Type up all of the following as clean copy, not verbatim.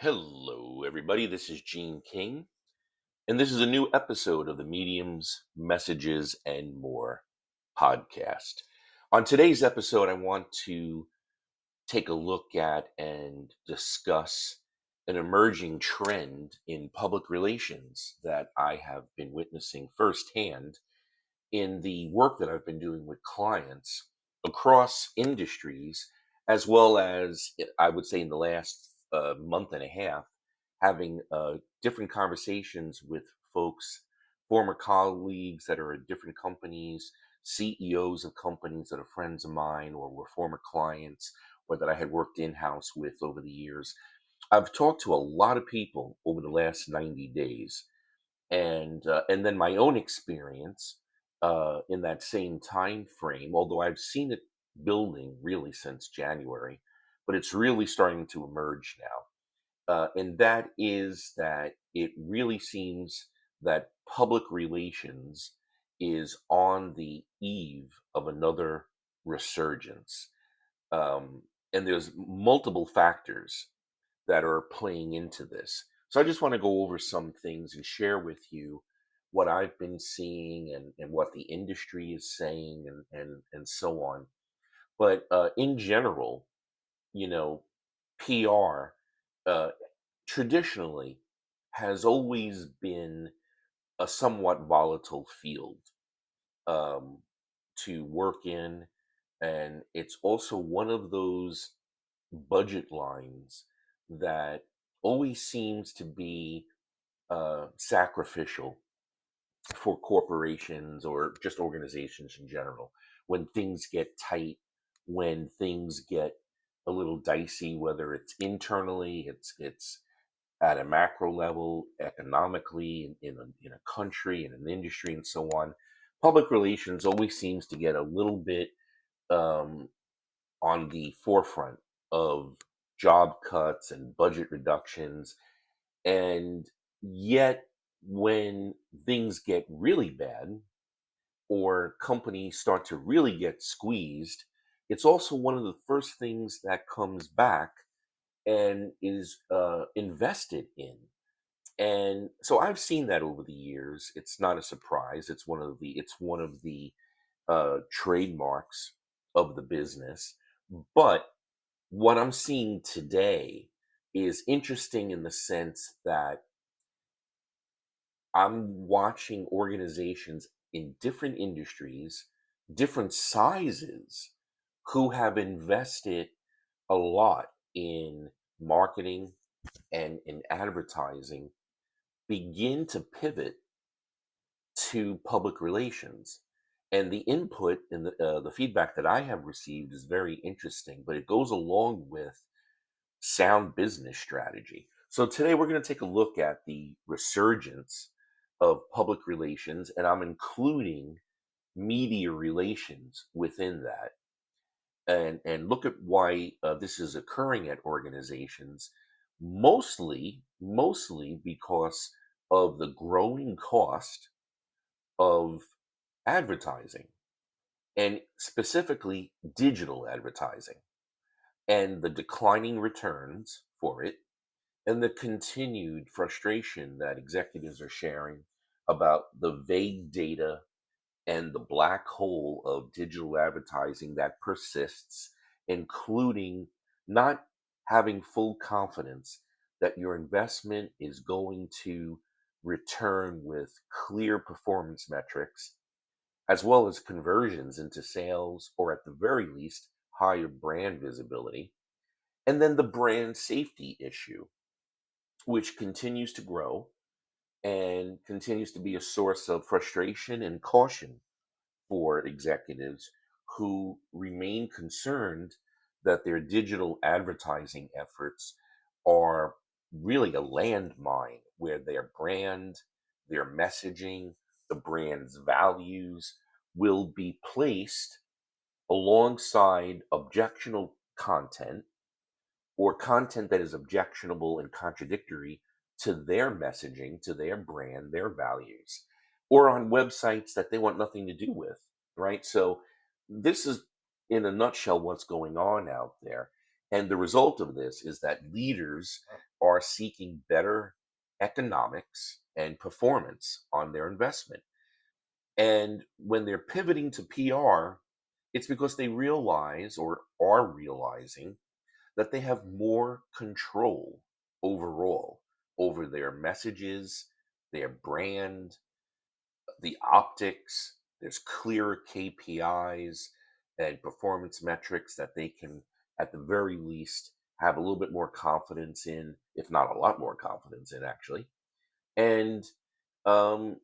Hello, everybody. This is Gene King, and this is a new episode of the Mediums, Messages, and More podcast. On today's episode, I want to take a look at and discuss an emerging trend in public relations that I have been witnessing firsthand in the work that I've been doing with clients across industries, as well as I would say in the last month and a half, having different conversations with folks, former colleagues that are at different companies, CEOs of companies that are friends of mine or were former clients or that I had worked in house with over the years. I've talked to a lot of people over the last 90 days and then my own experience in that same time frame, although I've seen it building really since January, but it's really starting to emerge now. And that is that it really seems that public relations is on the eve of another resurgence. And there's multiple factors that are playing into this. So I just want to go over some things and share with you what I've been seeing and what the industry is saying and so on. But in general, you know, PR uh, traditionally has always been a somewhat volatile field um, to work in. And it's also one of those budget lines that always seems to be sacrificial for corporations or just organizations in general. When things get tight, when things get a little dicey, whether it's internally, it's at a macro level, economically, in a country, in an industry, and so on. Public relations always seems to get a little bit um, on the forefront of job cuts and budget reductions. And yet, when things get really bad or companies start to really get squeezed, it's also one of the first things that comes back and is invested in. And so I've seen that over the years. It's not a surprise. It's one of the trademarks of the business. But what I'm seeing today is interesting in the sense that I'm watching organizations in different industries, different sizes, who have invested a lot in marketing and in advertising begin to pivot to public relations. And the input and the feedback that I have received is very interesting, but it goes along with sound business strategy. So today we're going to take a look at the resurgence of public relations, and I'm including media relations within that, and look at why this is occurring at organizations, mostly because of the growing cost of advertising, and specifically digital advertising, and the declining returns for it and the continued frustration that executives are sharing about the vague data and the black hole of digital advertising that persists, including not having full confidence that your investment is going to return with clear performance metrics, as well as conversions into sales, or at the very least, higher brand visibility. And then the brand safety issue, which continues to grow and continues to be a source of frustration and caution for executives who remain concerned that their digital advertising efforts are really a landmine where their brand, their messaging, the brand's values will be placed alongside objectionable content or content that is objectionable and contradictory to their messaging, to their brand, their values, or on websites that they want nothing to do with, right? So, this is in a nutshell what's going on out there. And the result of this is that leaders are are seeking better economics and performance on their investment. And when they're pivoting to PR, it's because they realize or are realizing that they have more control overall over their messages, their brand, the optics. There's clearer KPIs and performance metrics that they can, at the very least, have a little bit more confidence in, if not a lot more confidence in, actually. And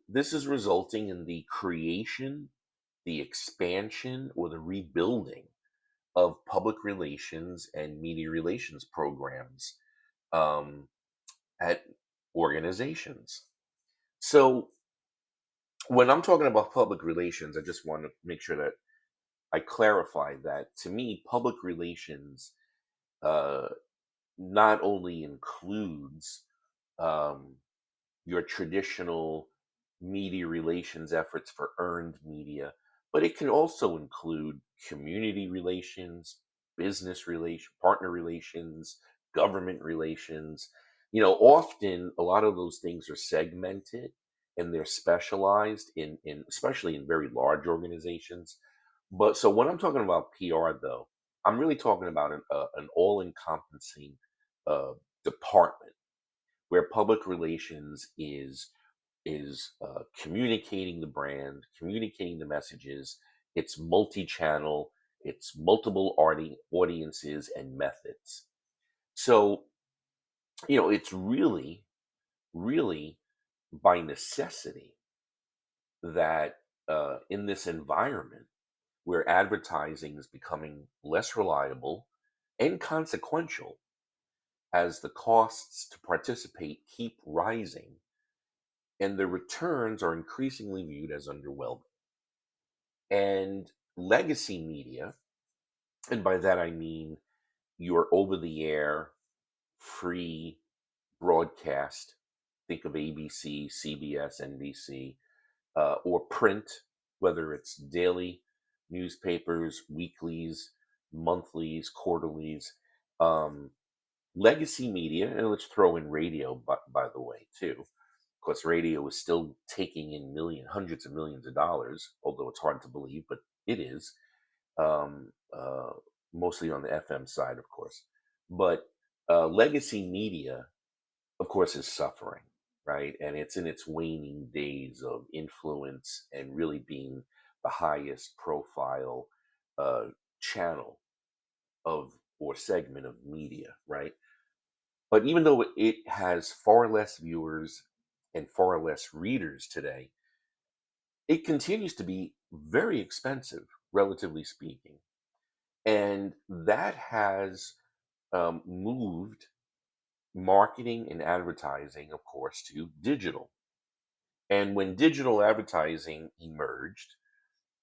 this is resulting in the creation, the expansion, or the rebuilding of public relations and media relations programs um, at organizations. So, when I'm talking about public relations, I just want to make sure that I clarify that to me, public relations uh, not only includes um, your traditional media relations efforts for earned media, but it can also include community relations, business relation, partner relations, government relations. Often a lot of those things are segmented and they're specialized in especially in very large organizations. But so when I'm talking about PR, though, I'm really talking about an all-encompassing uh, department where public relations is communicating the brand, communicating the messages. It's multi-channel. It's multiple audiences and methods. So it's really, really by necessity that in this environment where advertising is becoming less reliable and consequential as the costs to participate keep rising and the returns are increasingly viewed as underwhelming. And legacy media, and by that I mean your over the air, free broadcast, think of ABC, CBS, NBC, or print, whether it's daily newspapers, weeklies, monthlies, quarterlies, um, legacy media, and let's throw in radio, by the way, too. Of course, radio is still taking in hundreds of millions of dollars, although it's hard to believe, but it is. Um, uh, Mostly on the FM side, of course. But legacy media, of course, is suffering, right? And it's in its waning days of influence and really being the highest profile uh, channel of or segment of media, right? But even though it has far less viewers and far less readers today, it continues to be very expensive, relatively speaking. And that has moved marketing and advertising, of course, to digital. And when digital advertising emerged,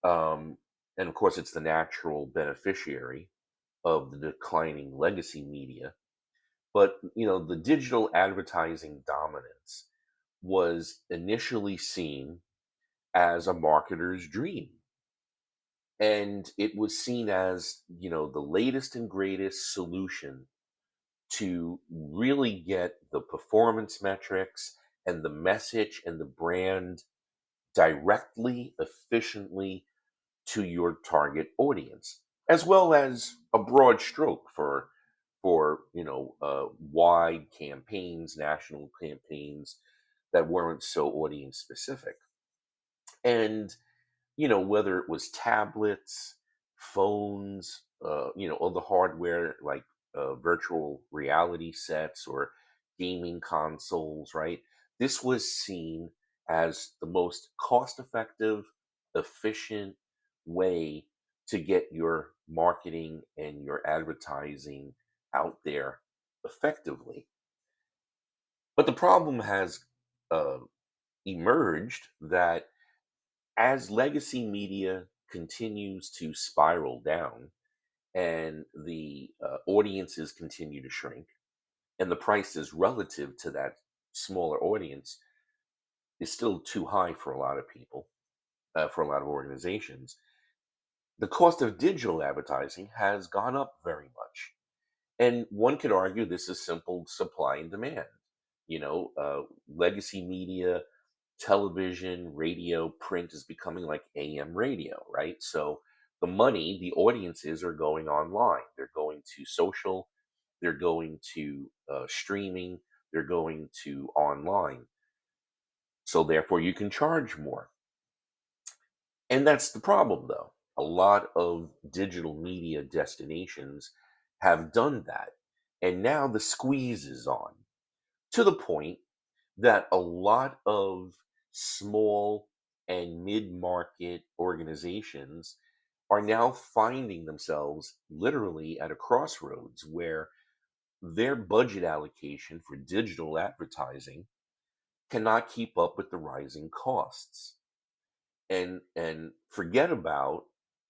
um, and of course, it's the natural beneficiary of the declining legacy media, but the digital advertising dominance was initially seen as a marketer's dream. And it was seen as, the latest and greatest solution to really get the performance metrics and the message and the brand directly, efficiently to your target audience, as well as a broad stroke for wide campaigns, national campaigns that weren't so audience specific. And whether it was tablets, phones, all the hardware like virtual reality sets or gaming consoles, right? This was seen as the most cost effective, efficient way to get your marketing and your advertising out there effectively. But the problem has uh, emerged that as legacy media continues to spiral down and the audiences continue to shrink and the prices relative to that smaller audience is still too high for a lot of people, for a lot of organizations, the cost of digital advertising has gone up very much. And one could argue this is simple supply and demand. Legacy media, television, radio, print is becoming like AM radio, right? So the money, the audiences are going online. They're going to social, they're going to streaming, they're going to online. So therefore, you can charge more. And that's the problem, though. A lot of digital media destinations have done that. And now the squeeze is on to the point that a lot of small and mid market organizations are now finding themselves literally at a crossroads where their budget allocation for digital advertising cannot keep up with the rising costs. And forget about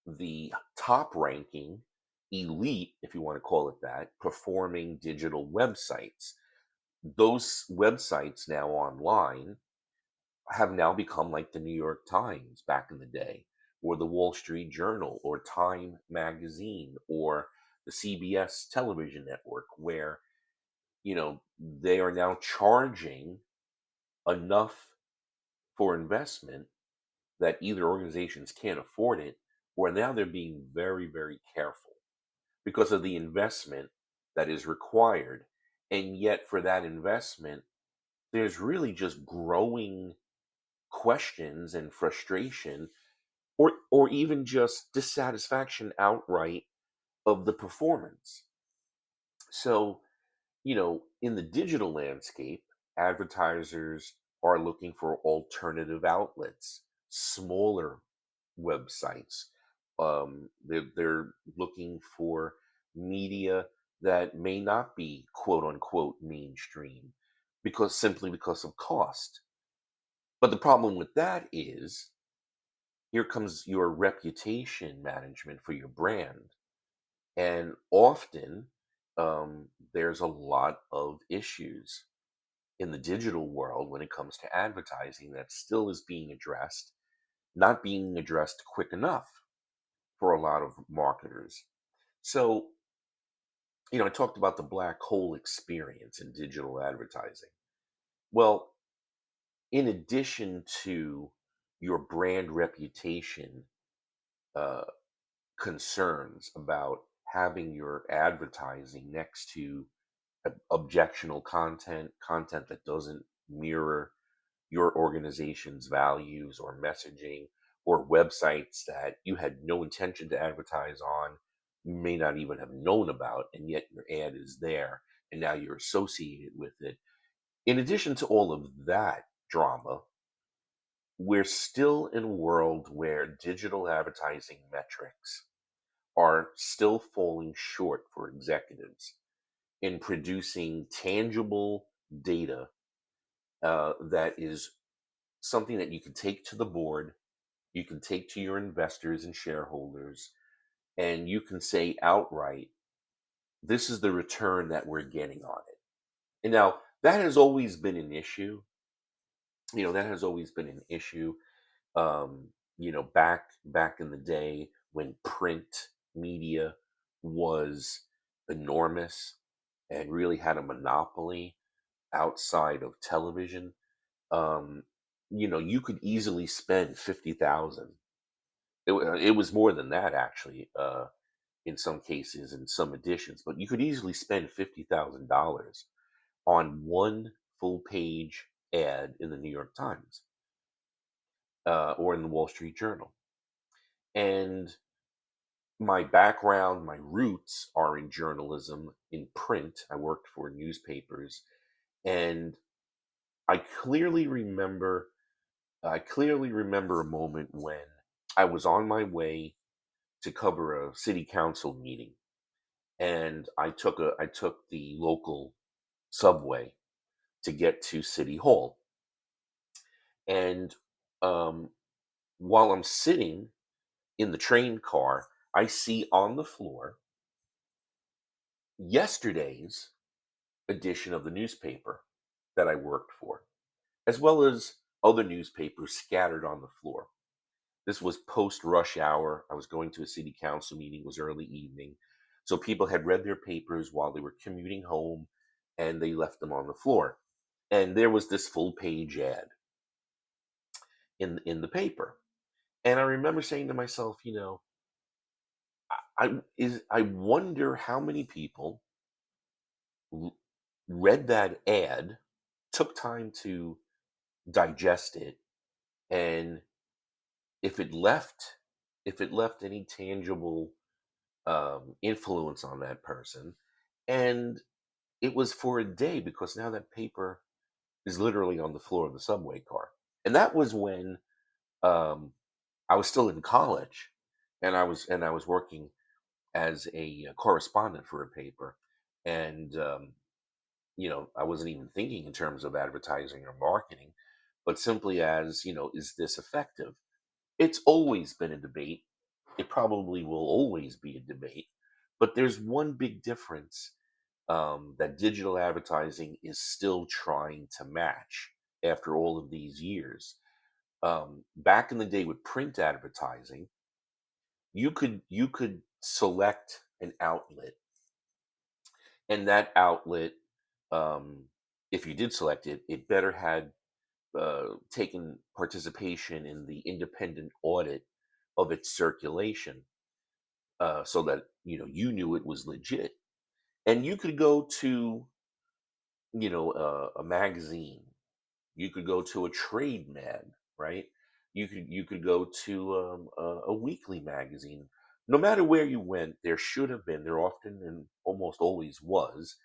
the top ranking elite, if you want to call it that, performing digital websites. Those websites now online have now become like the New York Times back in the day, or the Wall Street Journal, or Time Magazine, or the CBS television network, where, they are now charging enough for investment that either organizations can't afford it, or now they're being very, very careful because of the investment that is required. And yet, for that investment, there's really just growing questions and frustration, or even just dissatisfaction outright of the performance. So, in the digital landscape, advertisers are looking for alternative outlets, smaller websites. They're looking for media that may not be quote unquote mainstream because of cost. But the problem with that is here comes your reputation management for your brand. And often there's a lot of issues in the digital world when it comes to advertising that still is being addressed, not being addressed quick enough for a lot of marketers. So, I talked about the black hole experience in digital advertising. Well, in addition to your brand reputation uh, concerns about having your advertising next to objectionable content that doesn't mirror your organization's values or messaging, or websites that you had no intention to advertise on, you may not even have known about, and yet your ad is there, and now you're associated with it. In addition to all of that drama, we're still in a world where digital advertising metrics are still falling short for executives in producing tangible data that is something that you can take to the board, you can take to your investors and shareholders, and you can say outright, this is the return that we're getting on it. And now that has always been an issue. That has always been an issue. Back in the day when print media was enormous and really had a monopoly outside of television. um, you could easily spend 50,000. It was more than that, actually, in some cases, in some editions, but you could easily spend $50,000 on one full page ad in the New York Times, or in the Wall Street Journal. And my background, my roots are in journalism, in print. I worked for newspapers, and I clearly remember I clearly remember a moment when I was on my way to cover a city council meeting, and I took the local subway to get to City Hall. And um, while I'm sitting in the train car, I see on the floor yesterday's edition of the newspaper that I worked for, as well as other newspapers scattered on the floor. This was post rush hour. I was going to a city council meeting, it was early evening. So people had read their papers while they were commuting home and they left them on the floor. And there was this full page ad in the paper. And I remember saying to myself, I wonder how many people l- read that ad, took time to digest it, and if it left if it left any tangible influence on that person. And it was for a day, because now that paper is literally on the floor of the subway car. And that was when um, I was still in college, and I was working as a correspondent for a paper. And I wasn't even thinking in terms of advertising or marketing, but simply as, is this effective? It's always been a debate. It probably will always be a debate. But there's one big difference that digital advertising is still trying to match after all of these years. Back in the day with print advertising, you could select an outlet, and that outlet, um, if you did select it, it better had taken participation in the independent audit of its circulation, so that you knew it was legit. And you could go to a magazine, you could go to a trade mag, right? You could go to a weekly magazine. No matter where you went, there should have been, there often and almost always was,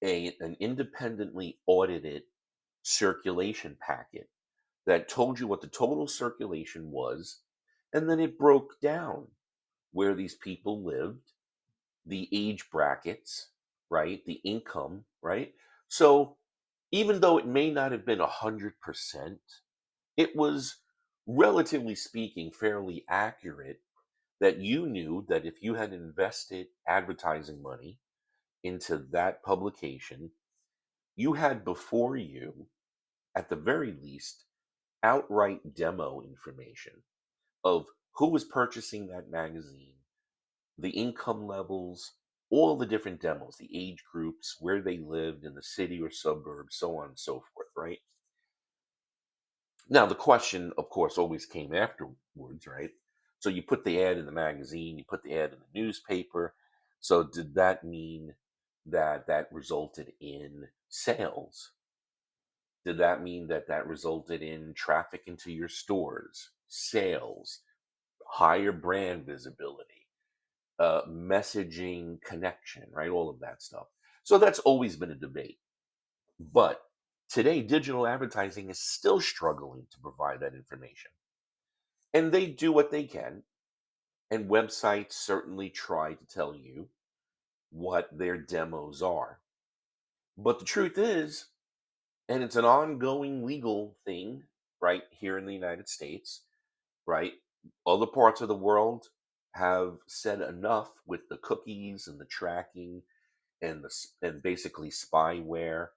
an independently audited circulation packet that told you what the total circulation was, and then it broke down where these people lived, the age brackets, right? The income, right? So even though it may not have been 100%, it was, relatively speaking, fairly accurate, that you knew that if you had invested advertising money into that publication, you had before you, at the very least, outright demo information of who was purchasing that magazine, the income levels, all the different demos, the age groups, where they lived in the city or suburbs, so on and so forth, right? Now, the question, of course, always came afterwards, right? So you put the ad in the magazine, you put the ad in the newspaper. So did that mean that that resulted in sales? Did that mean that that resulted in traffic into your stores, sales, higher brand visibility, messaging connection, right? All of that stuff. So that's always been a debate. But today, digital advertising is still struggling to provide that information. And they do what they can. And websites certainly try to tell you what their demos are. But the truth is, and it's an ongoing legal thing right here in the United States, right? Other parts of the world have said enough with the cookies and the tracking and and basically spyware.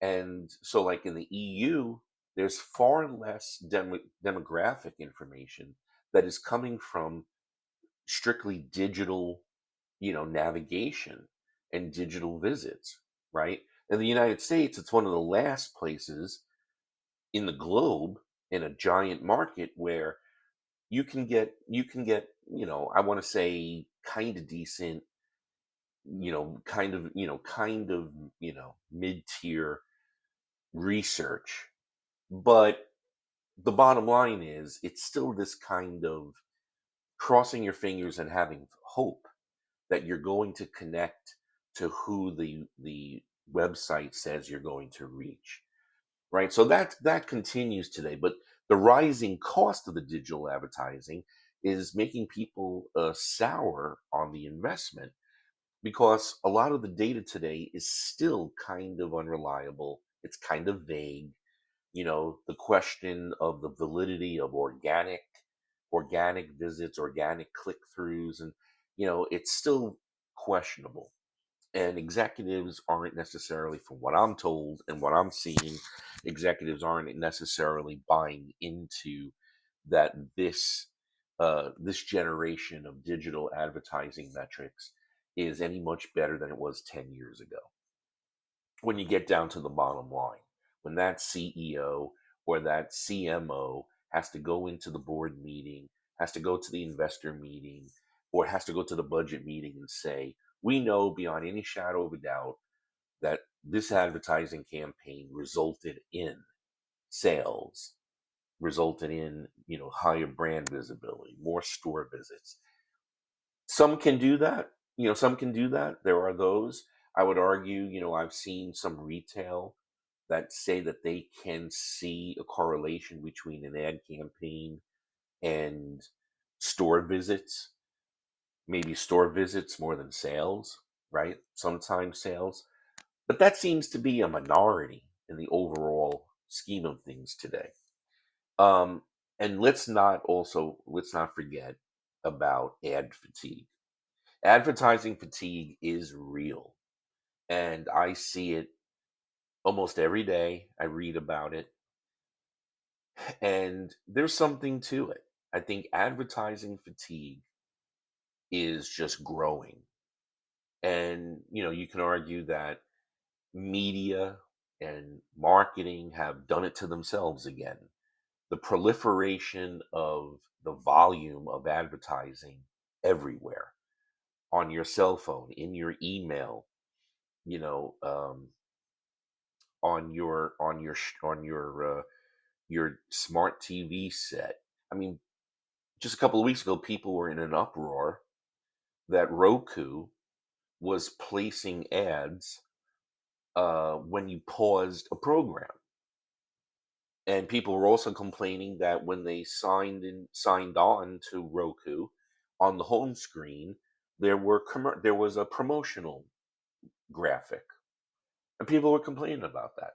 And so, like in the EU, there's far less demographic information that is coming from strictly digital, navigation and digital visits, right? In the United States, it's one of the last places in the globe, in a giant market, where you can get, I want to say, kind of decent, kind of mid-tier research. But the bottom line is, it's still this kind of crossing your fingers and having hope that you're going to connect to who the website says you're going to reach, right? So that continues today. But the rising cost of the digital advertising is making people sour on the investment, because a lot of the data today is still kind of unreliable. It's kind of vague. The question of the validity of organic visits, organic click-throughs, and it's still questionable. And executives aren't necessarily, from what I'm told and what I'm seeing, executives aren't necessarily buying into that this generation of digital advertising metrics is any much better than it was 10 years ago. When you get down to the bottom line, when that CEO or that CMO has to go into the board meeting, has to go to the investor meeting, or has to go to the budget meeting and say, we know beyond any shadow of a doubt that this advertising campaign resulted in sales, resulted in, higher brand visibility, more store visits. Some can do that. Some can do that. There are those. I would argue, I've seen some retail that say that they can see a correlation between an ad campaign and store visits, maybe store visits more than sales, right? Sometimes sales. But that seems to be a minority in the overall scheme of things today. Um, and let's not forget about ad fatigue. Advertising fatigue is real, and I see it almost every day. I read about it, and there's something to it. I think advertising fatigue is just growing. And, you can argue that media and marketing have done it to themselves again. The proliferation of the volume of advertising everywhere on your cell phone, in your email, you know, on your smart TV set. I mean, just a couple of weeks ago, people were in an uproar that Roku was placing ads when you paused a program, and people were also complaining that when they signed on to Roku, on the home screen there was a promotional graphic, and people were complaining about that.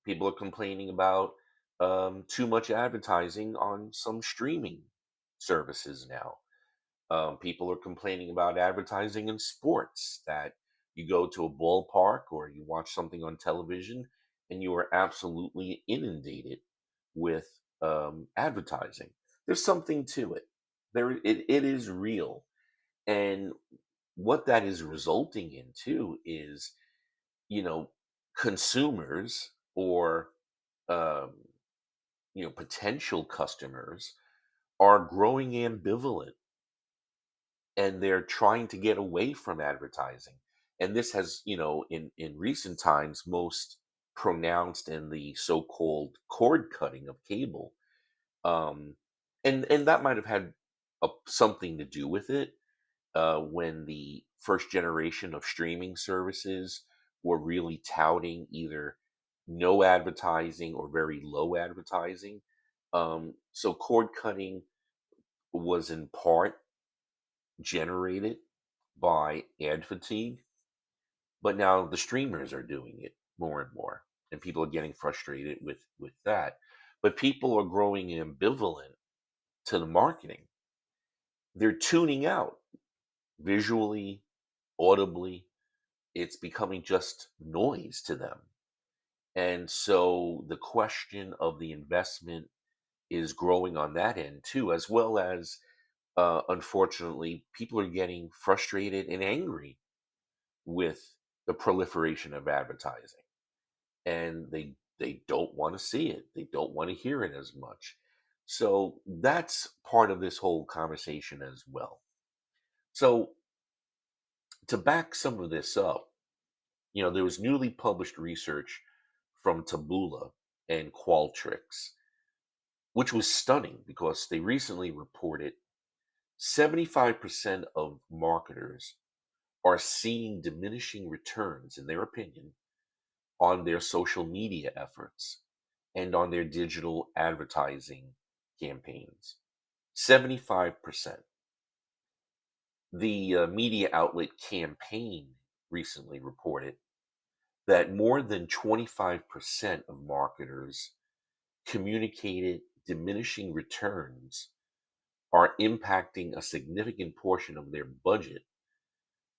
People are complaining about too much advertising on some streaming services now. People are complaining about advertising in sports, that you go to a ballpark or you watch something on television and you are absolutely inundated with advertising. There's something to it. It is real. And what that is resulting in too is, you know, consumers or um, potential customers are growing ambivalent, and they're trying to get away from advertising. And this has, in recent times, most pronounced in the so-called cord cutting of cable. Um, and that might have had something to do with it, when the first generation of streaming services were really touting either no advertising or very low advertising. So cord cutting was in part generated by ad fatigue, but now the streamers are doing it more and more, and people are getting frustrated with that. But people are growing ambivalent to the marketing. They're tuning out visually, audibly. It's becoming just noise to them. And so the question of the investment is growing on that end too, as well as, unfortunately, people are getting frustrated and angry with the proliferation of advertising, and they don't want to see it. They don't want to hear it as much. So that's part of this whole conversation as well. So to back some of this up, there was newly published research from Taboola and Qualtrics, which was stunning because they recently reported 75% of marketers are seeing diminishing returns, in their opinion, on their social media efforts and on their digital advertising campaigns. 75%. The media outlet Campaign recently reported that more than 25% of marketers communicated diminishing returns are impacting a significant portion of their budget,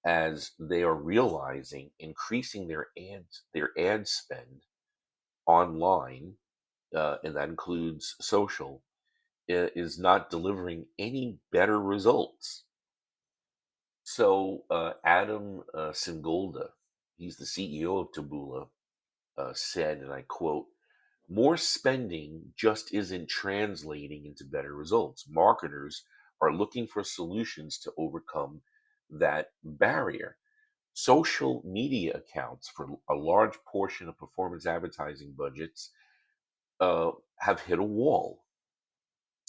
as they are realizing increasing their ad spend online, and that includes social, is not delivering any better results. Adam Singolda, he's the CEO of Taboola, said, and I quote, more spending just isn't translating into better results. Marketers are looking for solutions to overcome that barrier. Social media accounts for a large portion of performance advertising budgets uh, have hit a wall.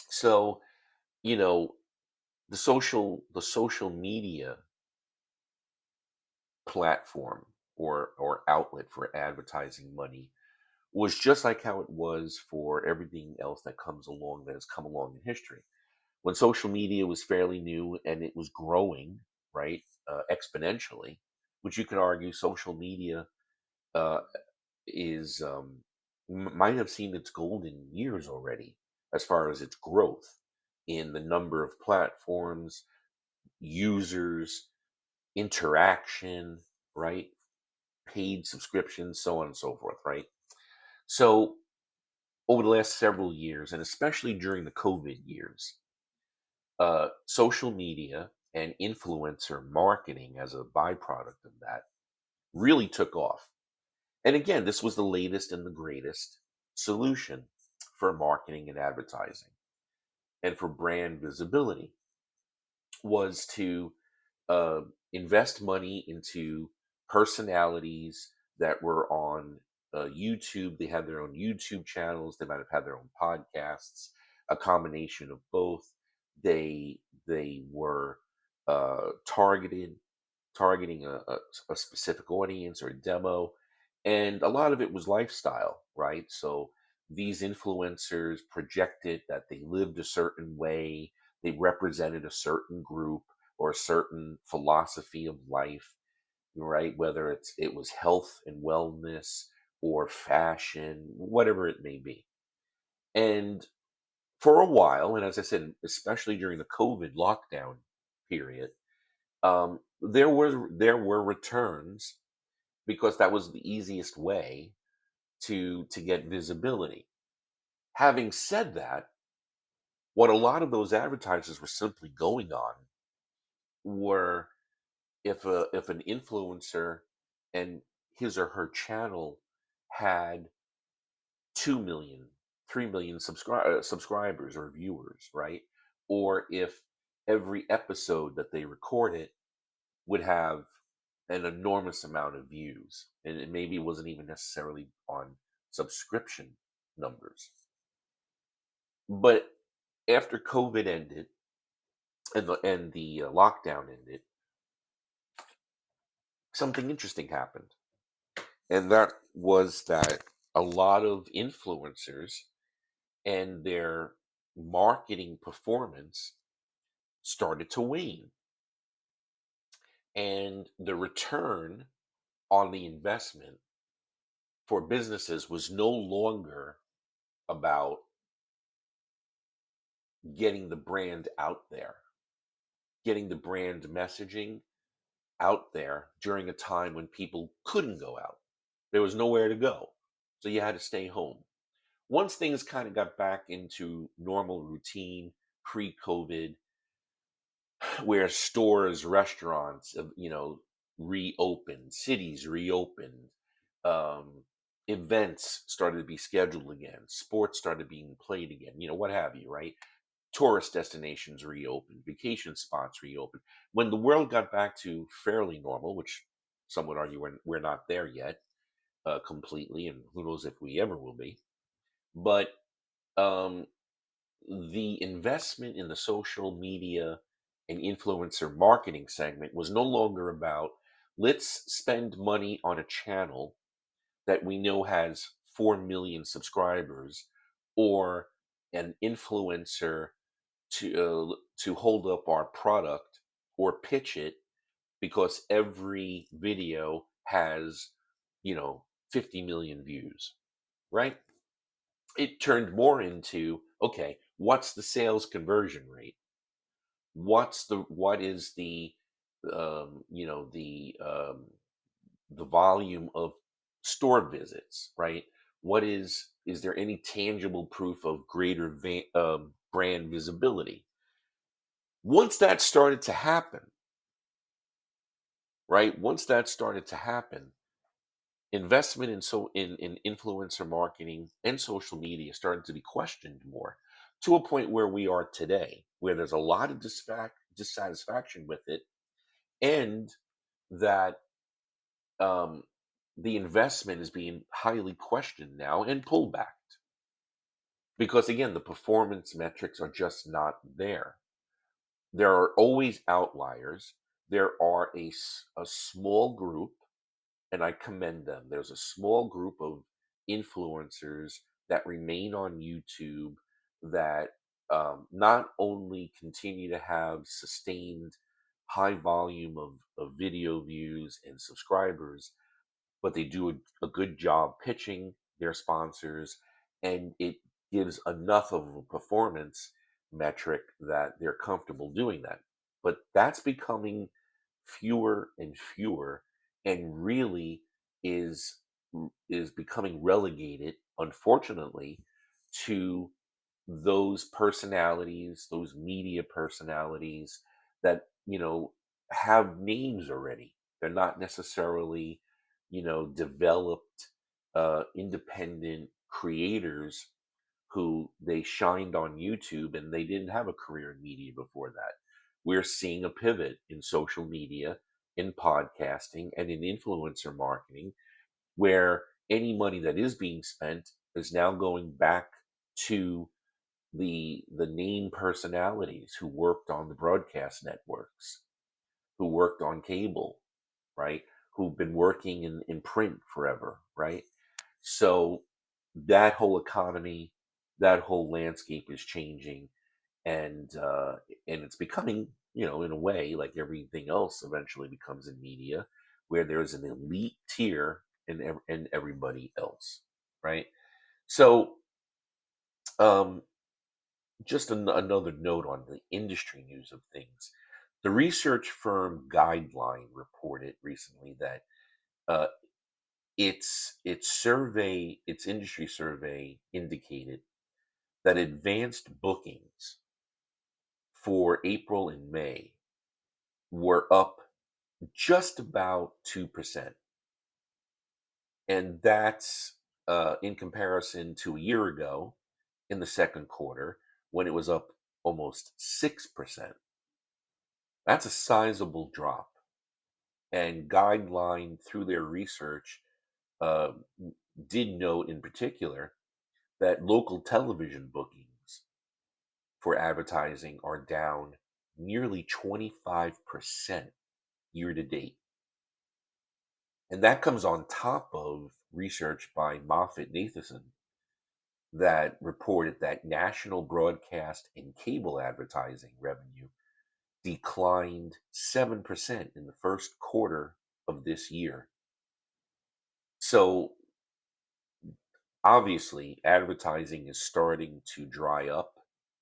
So, you know, the social media platform or outlet for advertising money was just like how it was for everything else that has come along in history. When social media was fairly new and it was growing, right, exponentially, which you could argue social media uh, is might have seen its golden years already as far as its growth in the number of platforms, users, interaction, right, paid subscriptions, so on and so forth, right? So over the last several years, and especially during the COVID years, social media and influencer marketing as a byproduct of that really took off. And again, this was the latest and the greatest solution for marketing and advertising and for brand visibility was to uh, invest money into personalities that were on YouTube. They had their own YouTube channels. They might have had their own podcasts, a combination of both. They were targeted targeting a specific audience or a demo. And a lot of it was lifestyle, right? So these influencers projected that they lived a certain way, they represented a certain group or a certain philosophy of life, right? Whether it was health and wellness or fashion, whatever it may be. And for a while, and as I said, especially during the COVID lockdown period, there were returns because that was the easiest way to get visibility. Having said that, what a lot of those advertisers were simply going on were if an influencer and his or her channel had 2 million, 3 million subscribers or viewers, right? Or if every episode that they recorded would have an enormous amount of views, and it maybe wasn't even necessarily on subscription numbers. But after COVID ended and the lockdown ended, something interesting happened, and that was that a lot of influencers and their marketing performance started to wane, and the return on the investment for businesses was no longer about getting the brand out there, getting the brand messaging out there during a time when people couldn't go out. There was nowhere to go. So you had to stay home. Once things kind of got back into normal routine pre COVID, where stores, restaurants, reopened, cities reopened, um, events started to be scheduled again, sports started being played again, what have you, right? Tourist destinations reopened, vacation spots reopened. When the world got back to fairly normal, which some would argue we're not there yet completely, and who knows if we ever will be, but um, the investment in the social media and influencer marketing segment was no longer about let's spend money on a channel that we know has 4 million subscribers or an influencer to hold up our product or pitch it because every video has 50 million views, right? It turned more into, okay, what's the sales conversion rate? What is the volume of store visits, right? Is there any tangible proof of greater brand visibility? Once that started to happen, right? Once that started to happen, investment in influencer marketing and social media started to be questioned more, to a point where we are today, where there's a lot of dissatisfaction with it, and that um, the investment is being highly questioned now and pulled back because, again, the performance metrics are just not there. There are always outliers. There are a small group, and I commend them. There's a small group of influencers that remain on YouTube that not only continue to have sustained high volume of video views and subscribers, but they do a good job pitching their sponsors, and it gives enough of a performance metric that they're comfortable doing that. But that's becoming fewer and fewer, and really is is becoming relegated, unfortunately, to those personalities, those media personalities that, have names already. They're not necessarily, developed, independent creators who they shined on YouTube and they didn't have a career in media before that. We're seeing a pivot in social media, in podcasting, and in influencer marketing, where any money that is being spent is now going back to the name personalities who worked on the broadcast networks, who worked on cable, right? Who've been working in print forever, right? So that whole economy, that whole landscape is changing, and it's becoming, in a way, like everything else eventually becomes in media, where there's an elite tier and everybody else, right? So, um, just another note on the industry news of things. The research firm Guideline reported recently that uh, its industry survey indicated that advanced bookings for April and May were up just about 2%. And that's in comparison to a year ago in the second quarter when it was up almost 6%. That's a sizable drop. And Guideline, through their research, uh, did note in particular that local television bookings for advertising are down nearly 25% year to date. And that comes on top of research by Moffett Nathanson that reported that national broadcast and cable advertising revenue declined 7% in the first quarter of this year. So obviously, advertising is starting to dry up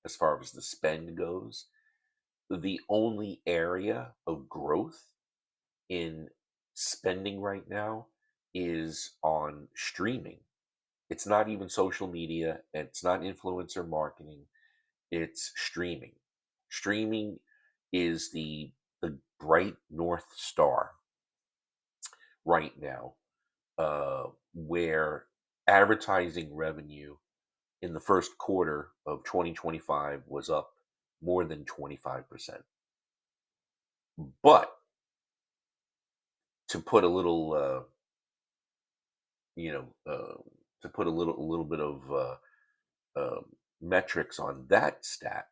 as far as the spend goes. The only area of growth in spending right now is on streaming. It's not even social media, it's not influencer marketing, it's streaming. Streaming is the bright north star right now, where advertising revenue in the first quarter of 2025 was up more than 25%. But to put a little, you know, to put a little bit of metrics on that stat,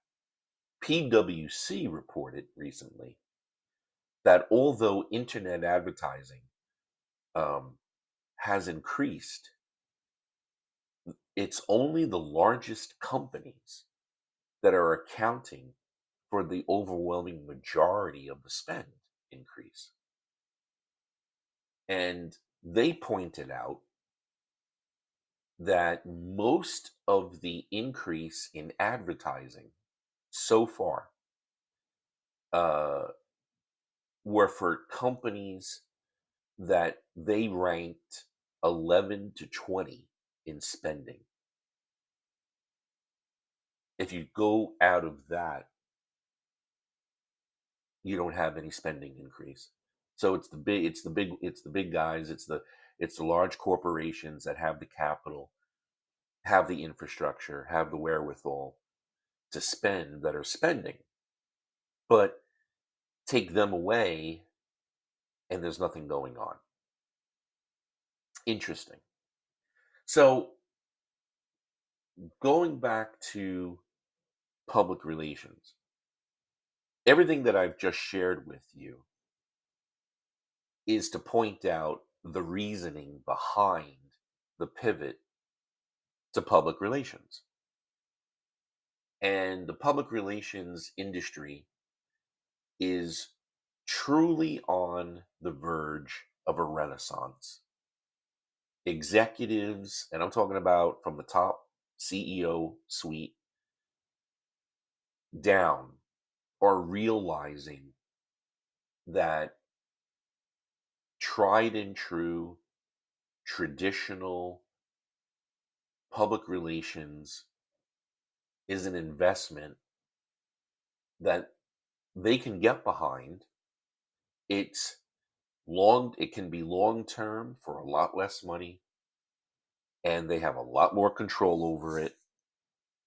PwC reported recently that although internet advertising um, has increased, it's only the largest companies that are accounting for the overwhelming majority of the spend increase. And they pointed out that most of the increase in advertising so far uh, were for companies that they ranked 11 to 20 in spending. If you go out of that, you don't have any spending increase. So it's the big guys, it's the large corporations that have the capital, have the infrastructure, have the wherewithal to spend that are spending. But take them away and there's nothing going on. Interesting. So going back to public relations, everything that I've just shared with you is to point out the reasoning behind the pivot to public relations. And the public relations industry is truly on the verge of a renaissance. Executives, and I'm talking about from the top CEO suite down, are realizing that tried and true traditional public relations is an investment that they can get behind. It can be long term for a lot less money, and they have a lot more control over it.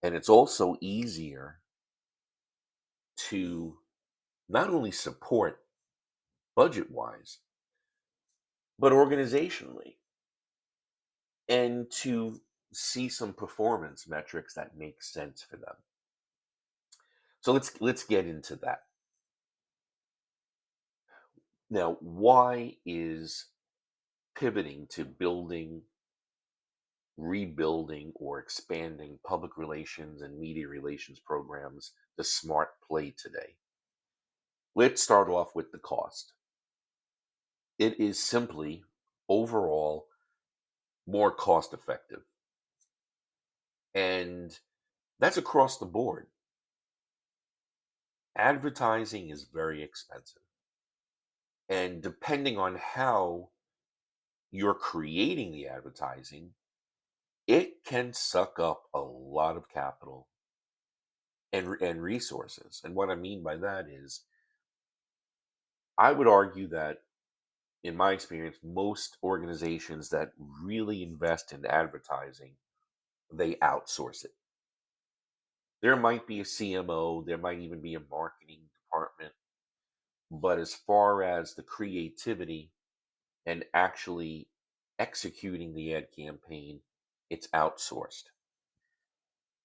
And it's also easier to not only support budget wise, but organizationally, and to see some performance metrics that make sense for them. So let's get into that. Now, why is pivoting to building, rebuilding, or expanding public relations and media relations programs the smart play today? Let's start off with the cost. It is simply overall more cost effective. And that's across the board. Advertising is very expensive. And depending on how you're creating the advertising, it can suck up a lot of capital and resources. And what I mean by that is, I would argue that, in my experience, most organizations that really invest in advertising, they outsource it. There might be a CMO, there might even be a marketing department, but as far as the creativity and actually executing the ad campaign, it's outsourced.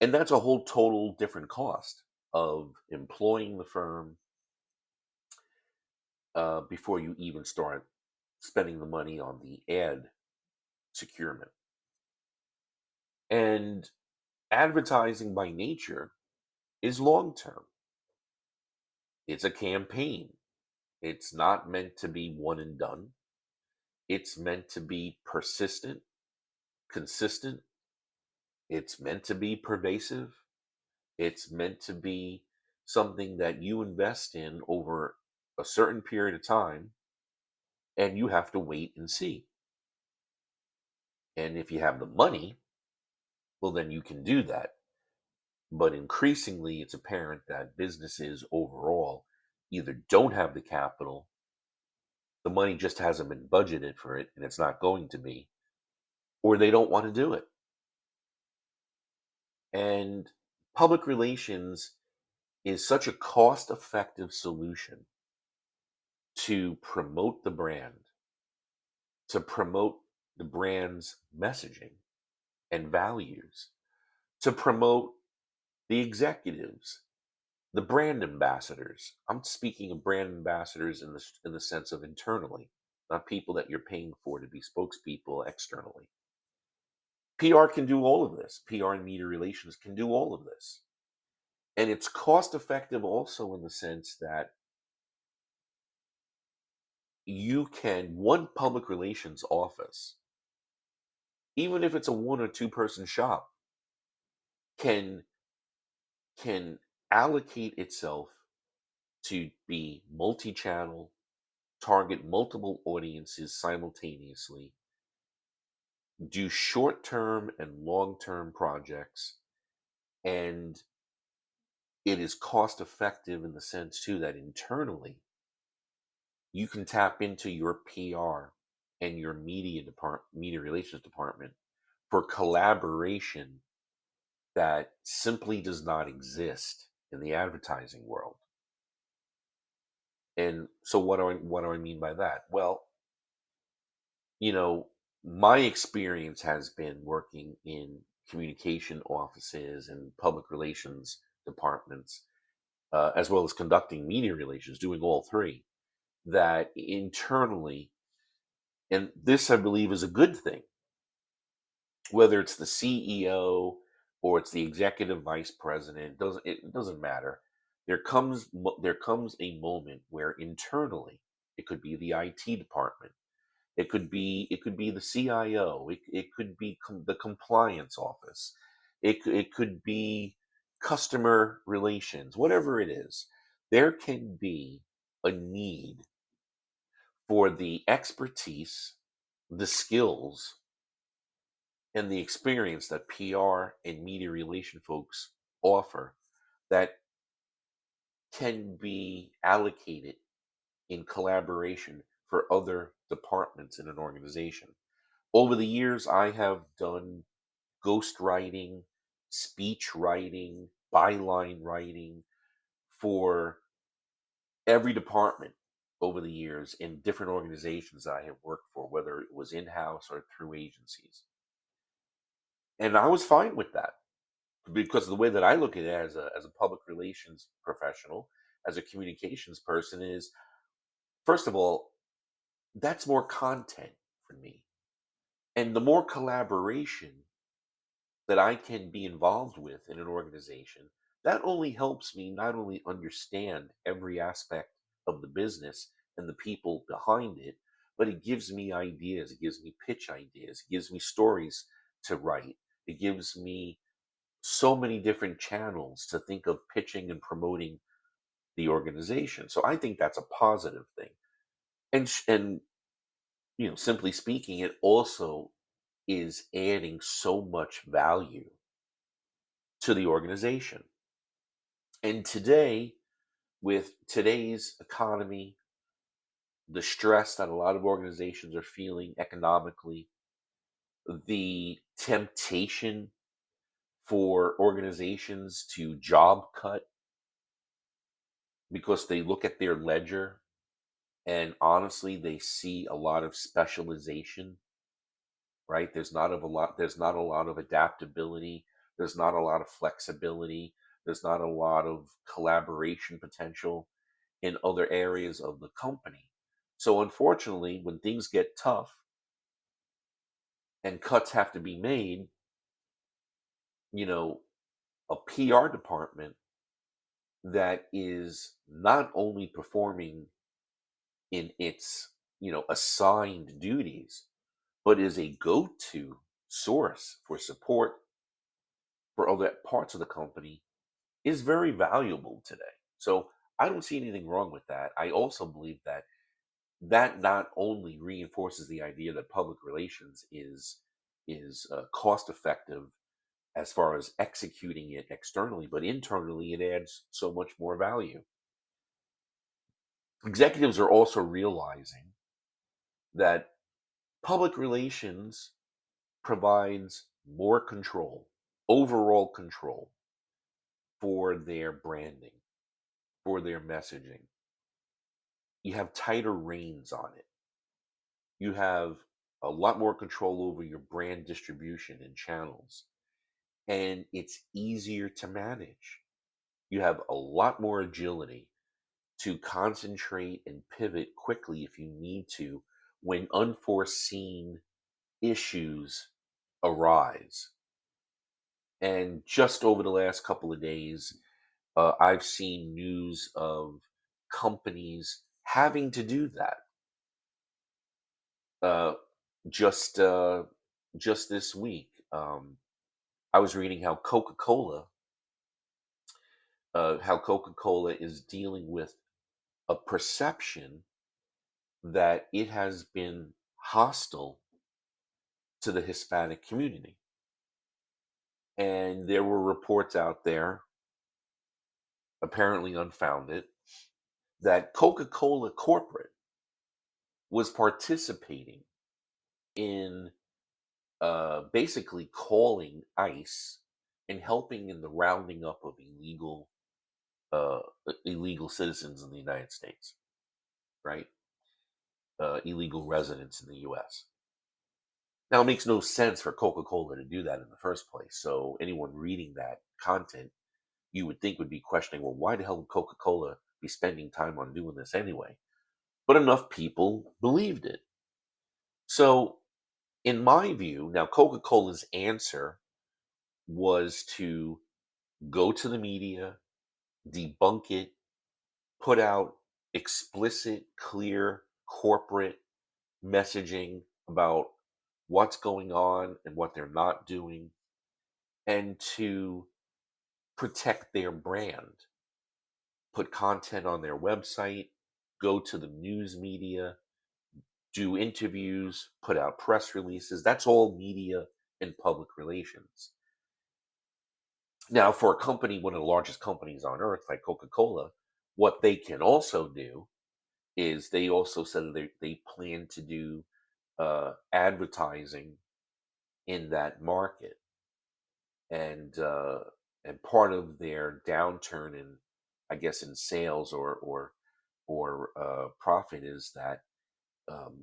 And that's a whole total different cost of employing the firm before you even start spending the money on the ad securement. And advertising by nature is long term. It's a campaign. It's not meant to be one and done. It's meant to be persistent, consistent. It's meant to be pervasive. It's meant to be something that you invest in over a certain period of time, and you have to wait and see. And if you have the money, well, then you can do that. But increasingly, it's apparent that businesses overall either don't have the capital, the money just hasn't been budgeted for it, and it's not going to be, or they don't want to do it. And public relations is such a cost effective solution to promote the brand, to promote the brand's messaging and values, to promote the executives, the brand ambassadors. I'm speaking of brand ambassadors in the sense of internally, not people that you're paying for to be spokespeople externally. PR can do all of this. PR and media relations can do all of this. And it's cost effective also in the sense that one public relations office, even if it's a one or two person shop, can can allocate itself to be multi-channel, target multiple audiences simultaneously, do short-term and long-term projects, and it is cost effective in the sense too that internally you can tap into your PR and your media relations department for collaboration that simply does not exist in the advertising world. And so what do I mean by that? Well, you know, my experience has been working in communication offices and public relations departments, as well as conducting media relations, doing all three, that internally, and this I believe is a good thing, whether it's the CEO or it's the executive vice president, it doesn't matter. There comes a moment where internally, it could be the IT department, it could be the CIO, it could be the compliance office, it could be customer relations, whatever it is. There can be a need for the expertise, the skills, and the experience that PR and media relation folks offer that can be allocated in collaboration for other departments in an organization. Over the years, I have done ghost writing, speech writing, byline writing for every department over the years in different organizations I have worked for, whether it was in house or through agencies. And I was fine with that because the way that I look at it as a public relations professional, as a communications person, is first of all, that's more content for me. And the more collaboration that I can be involved with in an organization, that only helps me not only understand every aspect of the business and the people behind it, but it gives me ideas, it gives me pitch ideas, it gives me stories to write, it gives me so many different channels to think of pitching and promoting the organization. So I think that's a positive thing. And simply speaking, it also is adding so much value to the organization. And today, with today's economy, the stress that a lot of organizations are feeling economically, the temptation for organizations to job cut because they look at their ledger and honestly they see a lot of specialization, right? There's not a lot of adaptability, there's not a lot of flexibility, there's not a lot of collaboration potential in other areas of the company. So unfortunately, when things get tough and cuts have to be made, you know, a PR department that is not only performing in its, assigned duties, but is a go-to source for support for other parts of the company is very valuable today. So I don't see anything wrong with that. I also believe that not only reinforces the idea that public relations is cost effective as far as executing it externally, but internally it adds so much more value. Executives are also realizing that public relations provides more control, overall control for their branding, for their messaging. You have tighter reins on it. You have a lot more control over your brand distribution and channels, and it's easier to manage. You have a lot more agility to concentrate and pivot quickly if you need to when unforeseen issues arise. And just over the last couple of days, I've seen news of companies having to do that. Uh, just just this week, I was reading how Coca Cola is dealing with a perception that it has been hostile to the Hispanic community. And there were reports out there, apparently unfounded, that Coca Cola corporate was participating in basically calling ICE and helping in the rounding up of illegal citizens in the United States, right? Illegal residents in the U.S. Now, it makes no sense for Coca-Cola to do that in the first place. So anyone reading that content, you would think would be questioning, well, why the hell would Coca-Cola be spending time on doing this anyway? But enough people believed it. So, in my view, now Coca-Cola's answer was to go to the media, debunk it, put out explicit, clear corporate messaging about what's going on and what they're not doing, and to protect their brand, put content on their website, go to the news media, do interviews, put out press releases. That's all media and public relations. Now, for a company, one of the largest companies on earth, like Coca Cola, what they can also do is they also said that they plan to do advertising in that market. And part of their downturn in, I guess, in sales or profit is that um,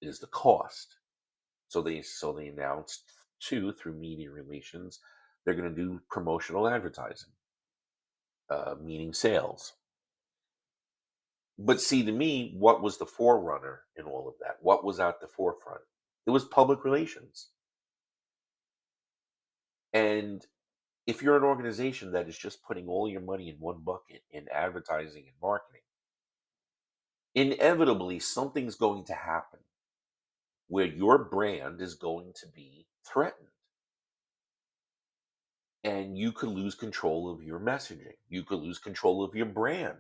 is the cost. So they announced too through media relations they're going to do promotional advertising, meaning sales. But see, to me, what was the forerunner in all of that? What was at the forefront? It was public relations. And if you're an organization that is just putting all your money in one bucket in advertising and marketing, inevitably something's going to happen where your brand is going to be threatened. And you could lose control of your messaging. You could lose control of your brand.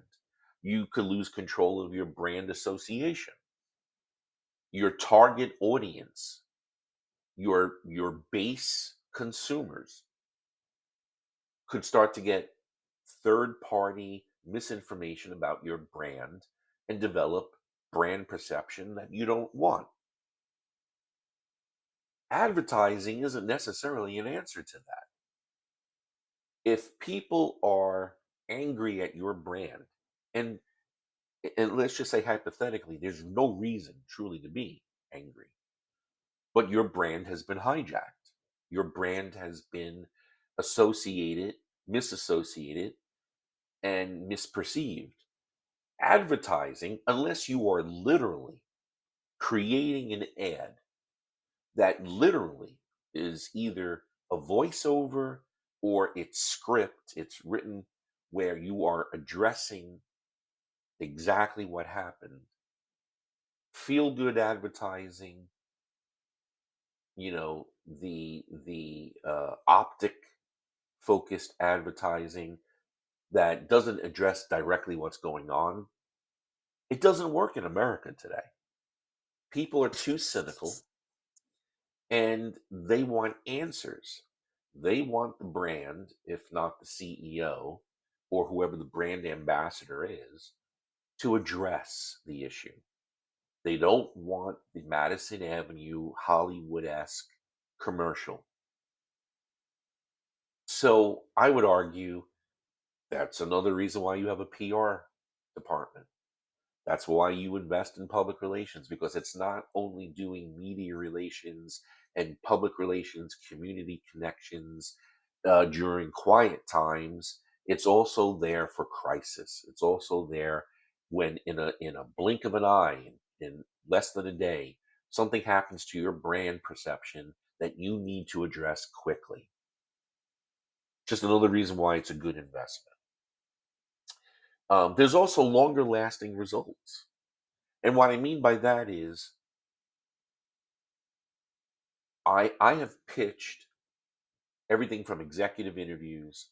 You could lose control of your brand association. Your target audience, your base consumers could start to get third party misinformation about your brand and develop brand perception that you don't want. Advertising isn't necessarily an answer to that. If people are angry at your brand, and and let's just say hypothetically, there's no reason truly to be angry, but your brand has been hijacked. Your brand has been associated, misassociated, and misperceived. Advertising, unless you are literally creating an ad that literally is either a voiceover or it's script, it's written where you are addressing exactly what happened. Feel good advertising, the optic focused advertising that doesn't address directly what's going on. It doesn't work in America today. People are too cynical and they want answers. They want the brand, if not the CEO or whoever the brand ambassador is, to address the issue. They don't want the Madison Avenue Hollywood esque commercial. So I would argue that's another reason why you have a PR department. That's why you invest in public relations, because it's not only doing media relations and public relations, community connections during quiet times. It's also there for crisis. It's also there when, in a blink of an eye, in less than a day, something happens to your brand perception that you need to address quickly. Just another reason why it's a good investment. There's also longer lasting results. And what I mean by that is I have pitched everything from executive interviews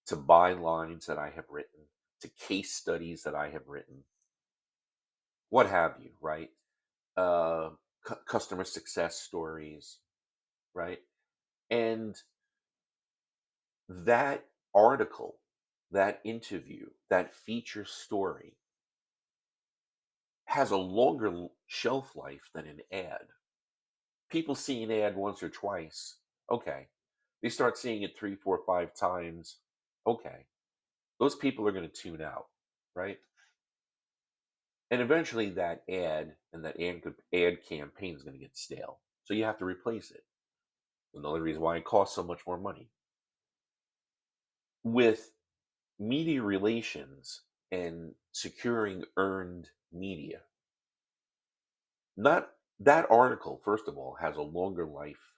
to bylines that I have written to case studies that I have written, what have you, right? Uh, Customer success stories, right? And that article, that interview, that feature story has a longer shelf life than an ad. People see an ad once or twice. Okay. They start seeing it three, four, five times. Okay. Those people are going to tune out, right? And eventually that ad and that ad campaign is going to get stale. So you have to replace it. Another reason why it costs so much more money. With media relations and securing earned media, not that article, first of all, has a longer life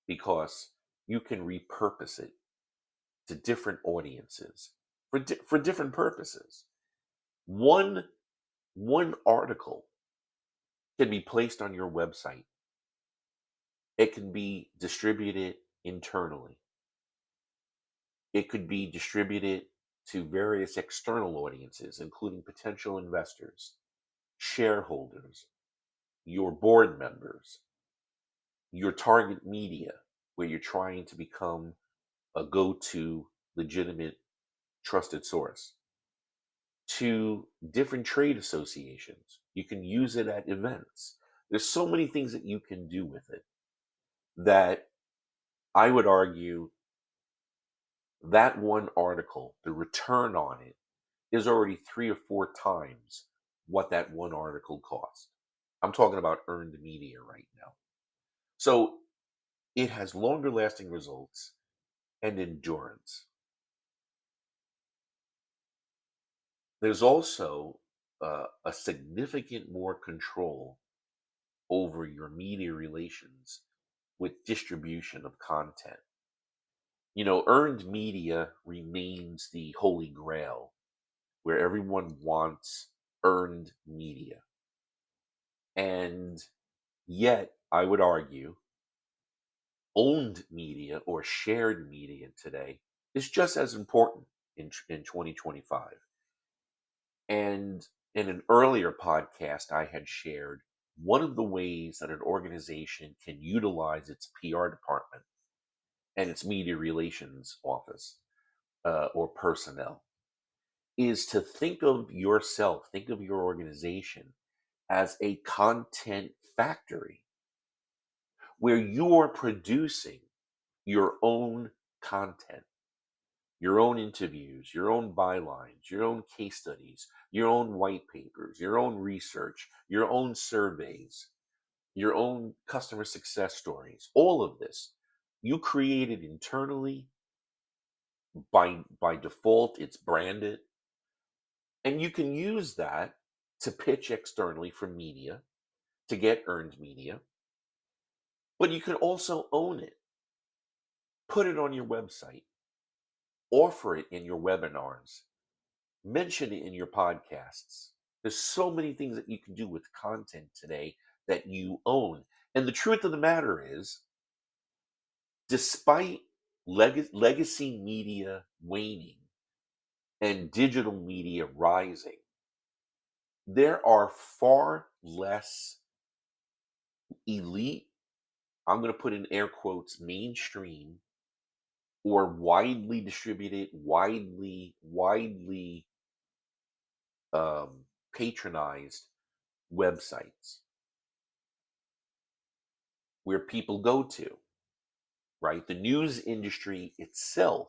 because you can repurpose it to different audiences for different purposes. One one article can be placed on your website. It can be distributed internally. It could be distributed to various external audiences, including potential investors, shareholders, your board members, your target media, where you're trying to become a go to legitimate trusted source, to different trade associations. You can use it at events. There's so many things that you can do with it that I would argue that one article, the return on it is already three or four times what that one article cost. I'm talking about earned media right now. So it has longer lasting results and endurance. There's also a significant more control over your media relations with distribution of content. Earned media remains the holy grail where everyone wants earned media. And yet, I would argue, owned media or shared media today is just as important in 2025. And in an earlier podcast, I had shared one of the ways that an organization can utilize its PR department and its media relations office or personnel is to think of yourself, think of your organization as a content factory where you're producing your own content, your own interviews, your own bylines, your own case studies, your own white papers, your own research, your own surveys, your own customer success stories, all of this. You created internally by default, it's branded, and you can use that to pitch externally for media to get earned media, but you can also own it, put it on your website, offer it in your webinars, mention it in your podcasts. There's so many things that you can do with content today that you own. And the truth of the matter is, despite legacy media waning and digital media rising, there are far less elite, I'm going to put in air quotes, mainstream or widely distributed, widely patronized websites where people go to, right? The news industry itself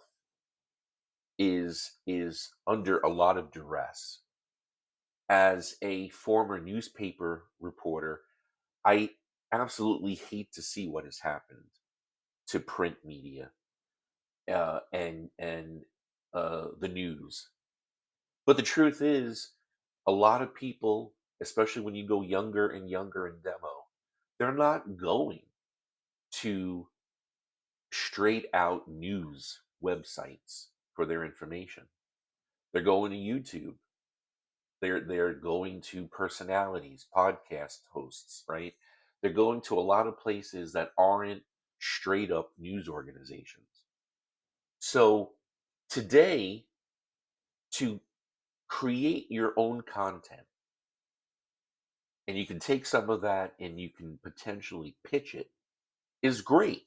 is under a lot of duress. As a former newspaper reporter, I absolutely hate to see what has happened to print media and the news. But the truth is, a lot of people, especially when you go younger and younger in demo, they're not going to straight out news websites for their information. They're going to YouTube. They're going to personalities, podcast hosts, right? They're going to a lot of places that aren't straight up news organizations. So today, to create your own content, and you can take some of that and you can potentially pitch it, is great.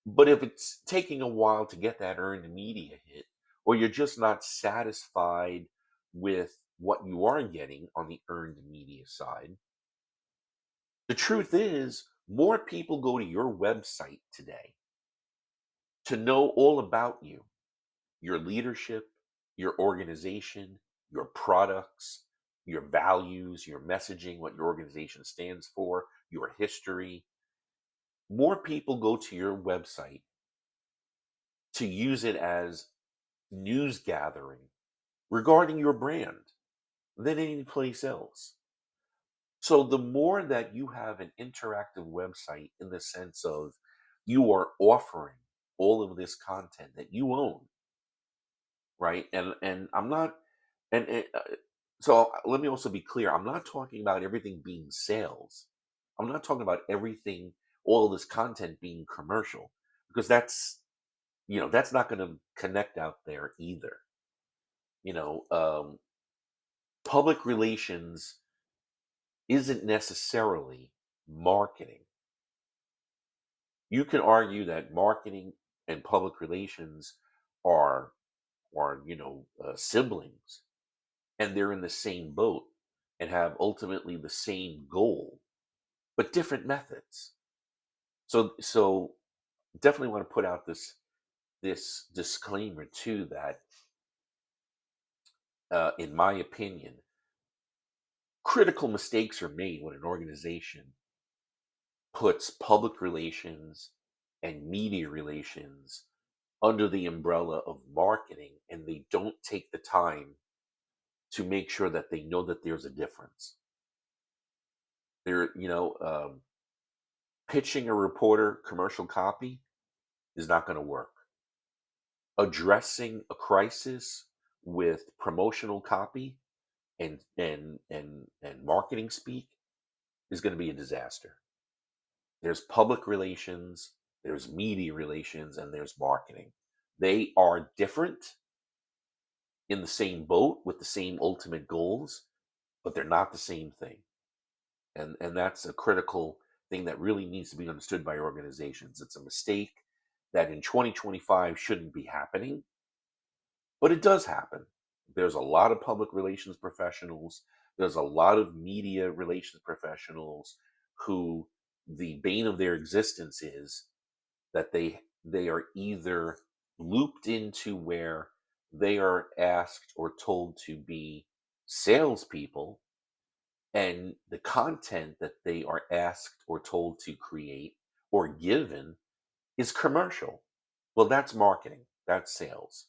But if it's taking a while to get that earned media hit, or you're just not satisfied with what you are getting on the earned media side, the truth is more people go to your website today to know all about you, your leadership, your organization, your products, your values, your messaging, what your organization stands for, your history. More people go to your website to use it as news gathering regarding your brand than any place else. So the more that you have an interactive website in the sense of you are offering all of this content that you own, right? And I'm not and it, so let me also be clear. I'm not talking about everything being sales. I'm not talking about everything, all this content being commercial, because that's not going to connect out there either. You know, public relations isn't necessarily marketing. You can argue that marketing and public relations are siblings, and they're in the same boat and have ultimately the same goal, but different methods. So definitely want to put out this disclaimer too, that in my opinion, critical mistakes are made when an organization puts public relations and media relations under the umbrella of marketing, and they don't take the time to make sure that they know that there's a difference. Pitching a reporter commercial copy is not going to work. Addressing a crisis with promotional copy and marketing speak is going to be a disaster. There's public relations, there's media relations, and there's marketing. They are different, in the same boat with the same ultimate goals, but they're not the same thing. And that's a critical thing that really needs to be understood by organizations. It's a mistake that in 2025 shouldn't be happening, but it does happen. There's a lot of public relations professionals, there's a lot of media relations professionals who the bane of their existence is that they are either looped into where they are asked or told to be salespeople, and the content that they are asked or told to create or given is commercial. Well, that's marketing, that's sales,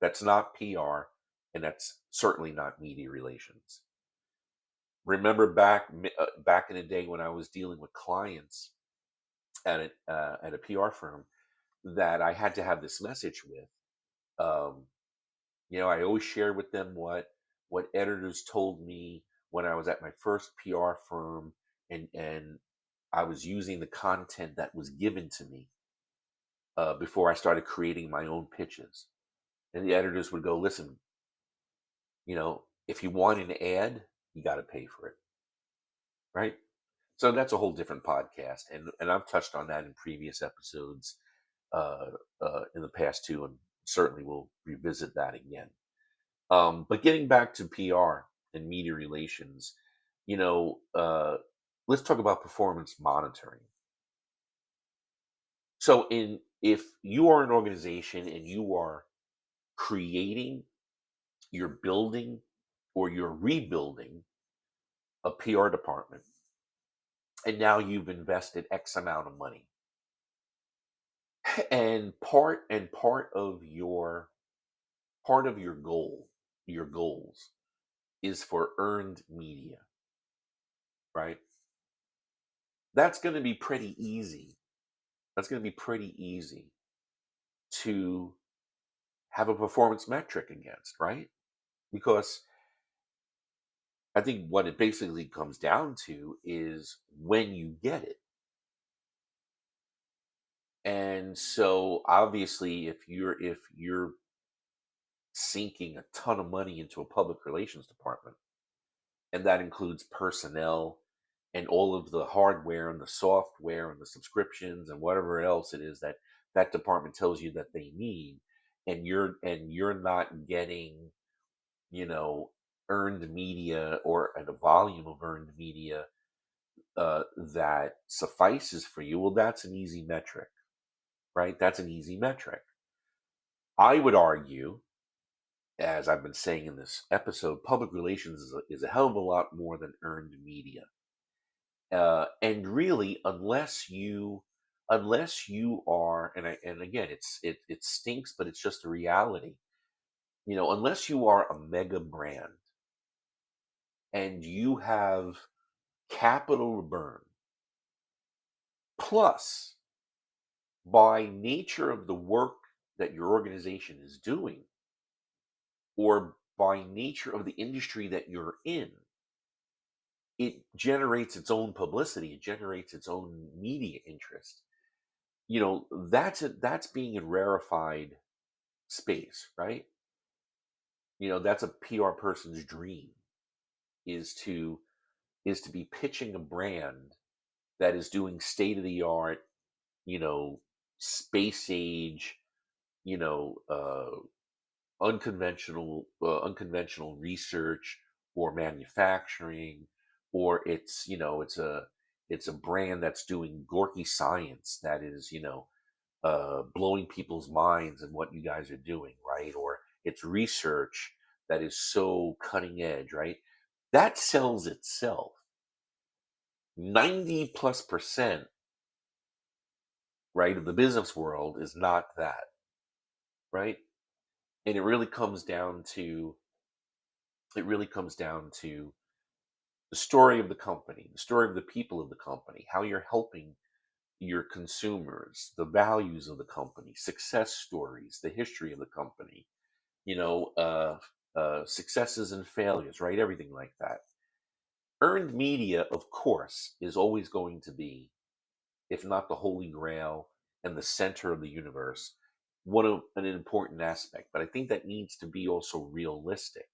that's not PR, and that's certainly not media relations. Remember back in the day when I was dealing with clients at a PR firm that I had to have this message with. Um, I always shared with them what editors told me when I was at my first PR firm, and I was using the content that was given to me before I started creating my own pitches. And the editors would go, "Listen, if you want an ad, you got to pay for it, right?" So that's a whole different podcast, and I've touched on that in previous episodes uh, in the past too, and certainly we'll revisit that again. But getting back to PR and media relations, you know, uh, let's talk about performance monitoring. So, in if you are an organization and you are creating, you're building, or you're rebuilding a PR department, and now you've invested X amount of money, and part of your your goals is for earned media, right? That's going to be pretty easy. That's going to be pretty easy to have a performance metric against, right? Because I think what it basically comes down to is when you get it. And so obviously if you're sinking a ton of money into a public relations department, and that includes personnel and all of the hardware and the software and the subscriptions and whatever else it is that that department tells you that they need, and you're not getting, you know earned media or at a volume of earned media that suffices for you, well, that's an easy metric, right? That's an easy metric. I would argue, as I've been saying in this episode, public relations is a hell of a lot more than earned media. And really, unless you are, and again, it stinks, but it's just a reality. Unless you are a mega brand and you have capital to burn, plus by nature of the work that your organization is doing, or by nature of the industry that you're in, it generates its own publicity, it generates its own media interest. That's being in rarefied space, right? That's a PR person's dream, is to be pitching a brand that is doing state of the art, you know, space age, you know, unconventional research or manufacturing, or it's a brand that's doing gorky science that is blowing people's minds and what you guys are doing, right? Or it's research that is so cutting edge, right? That sells itself. 90 plus percent, right, of the business world is not that, right? And it really comes down to the story of the company, the story of the people of the company, how you're helping your consumers, the values of the company, success stories, the history of the company, you know, uh, successes and failures, right? Everything like that. Earned media, of course, is always going to be, if not the holy grail and the center of the universe, one of an important aspect. But I think that needs to be also realistic.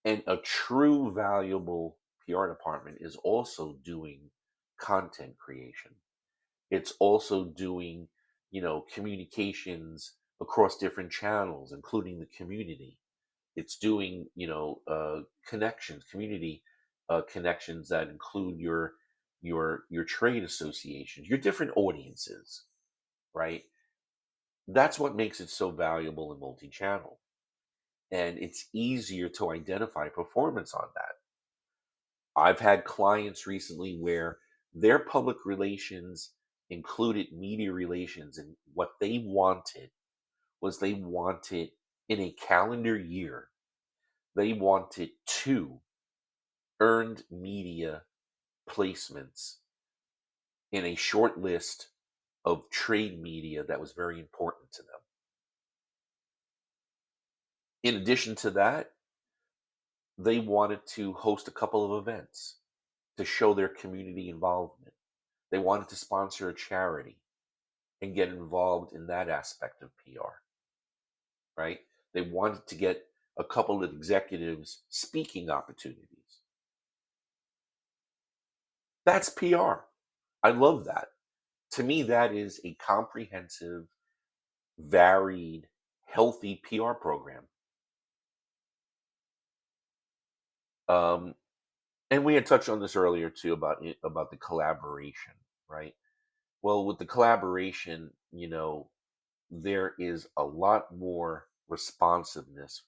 And a true valuable PR department is also doing content creation. It's also doing, communications across different channels, including the community. It's doing, connections, community connections that include your trade associations, your different audiences, right? That's what makes it so valuable and multi-channel. And it's easier to identify performance on that. I've had clients recently where their public relations included media relations, and what they wanted was they wanted in a calendar year, they wanted two earned media placements in a short list of trade media that was very important to them. In addition to that, they wanted to host a couple of events to show their community involvement. They wanted to sponsor a charity and get involved in that aspect of PR, right? They wanted to get a couple of executives speaking opportunities. That's PR. I love that. To me, that is a comprehensive, varied, healthy PR program. Um, and we had touched on this earlier too about the collaboration, right? Well, with the collaboration, there is a lot more responsiveness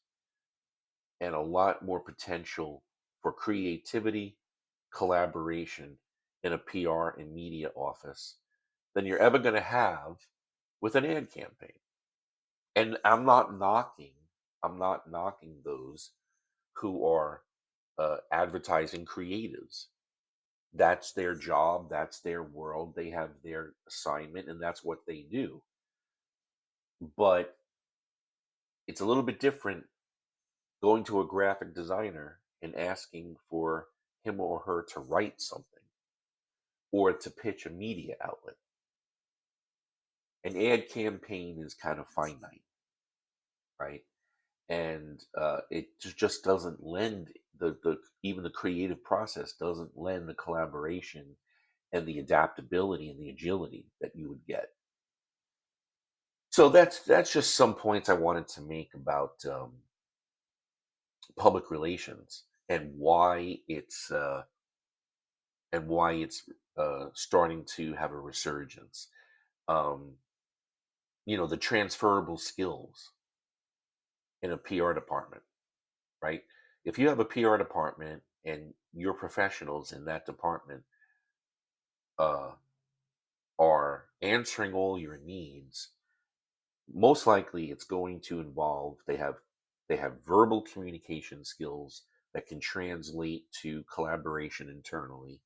and a lot more potential for creativity, collaboration in a PR and media office than you're ever going to have with an ad campaign. And I'm not knocking those who are advertising creatives. That's their job, that's their world, they have their assignment, and that's what they do. But it's a little bit different going to a graphic designer and asking for him or her to write something or to pitch a media outlet. An ad campaign is kind of finite, right? And it just doesn't lend the even the creative process doesn't lend the collaboration and the adaptability and the agility that you would get. So that's just some points I wanted to make about public relations and why it's starting to have a resurgence. Um, the transferable skills in a PR department, right? If you have a PR department and your professionals in that department uh, are answering all your needs, most likely it's going to involve they have verbal communication skills that can translate to collaboration internally.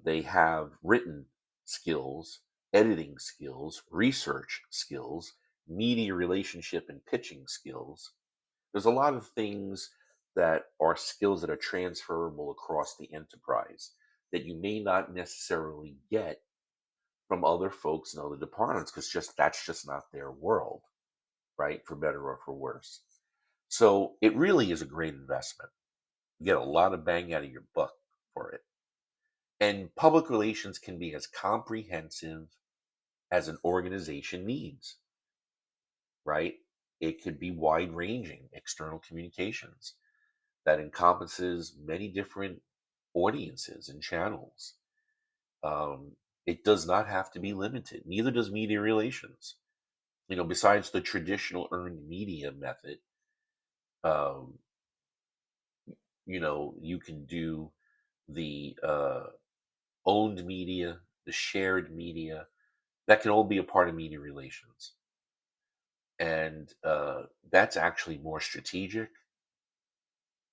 They have written skills, editing skills, research skills, media relationship and pitching skills. There's a lot of things that are skills that are transferable across the enterprise that you may not necessarily get from other folks in other departments because just that's just not their world, right? For better or for worse. So it really is a great investment. You get a lot of bang out of your buck for it. And public relations can be as comprehensive as an organization needs, right? It could be wide ranging external communications that encompasses many different audiences and channels. Um, it does not have to be limited. Neither does media relations. Besides the traditional earned media method, um, you can do the owned media, the shared media. That can all be a part of media relations. And that's actually more strategic.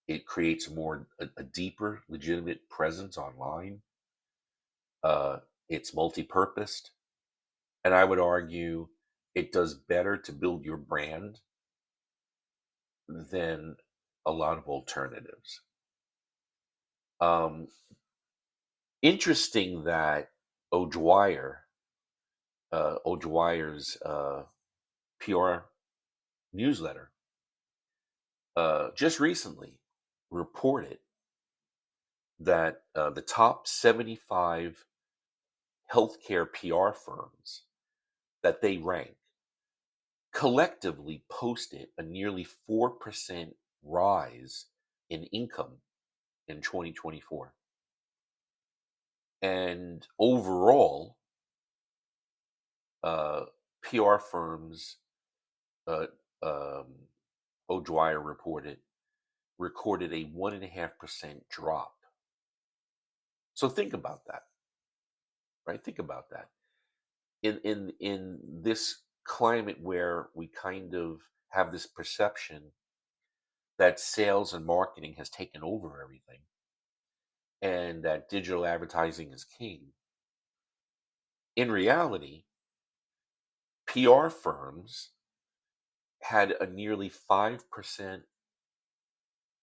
It creates a deeper, legitimate presence online. Uh, it's multi-purposed, and I would argue it does better to build your brand than a lot of alternatives. Um, Interesting that O'Dwyer, O'Dwyer's PR newsletter, just recently reported that the top 75 healthcare PR firms that they rank collectively posted a nearly 4% rise in income in 2024. And overall, uh, PR firms, uh, um, O'Dwyer reported, recorded a 1.5% drop. So think about that, right? Think about that. In this climate where we kind of have this perception that sales and marketing has taken over everything and that digital advertising is king. In reality, PR firms had a nearly 5%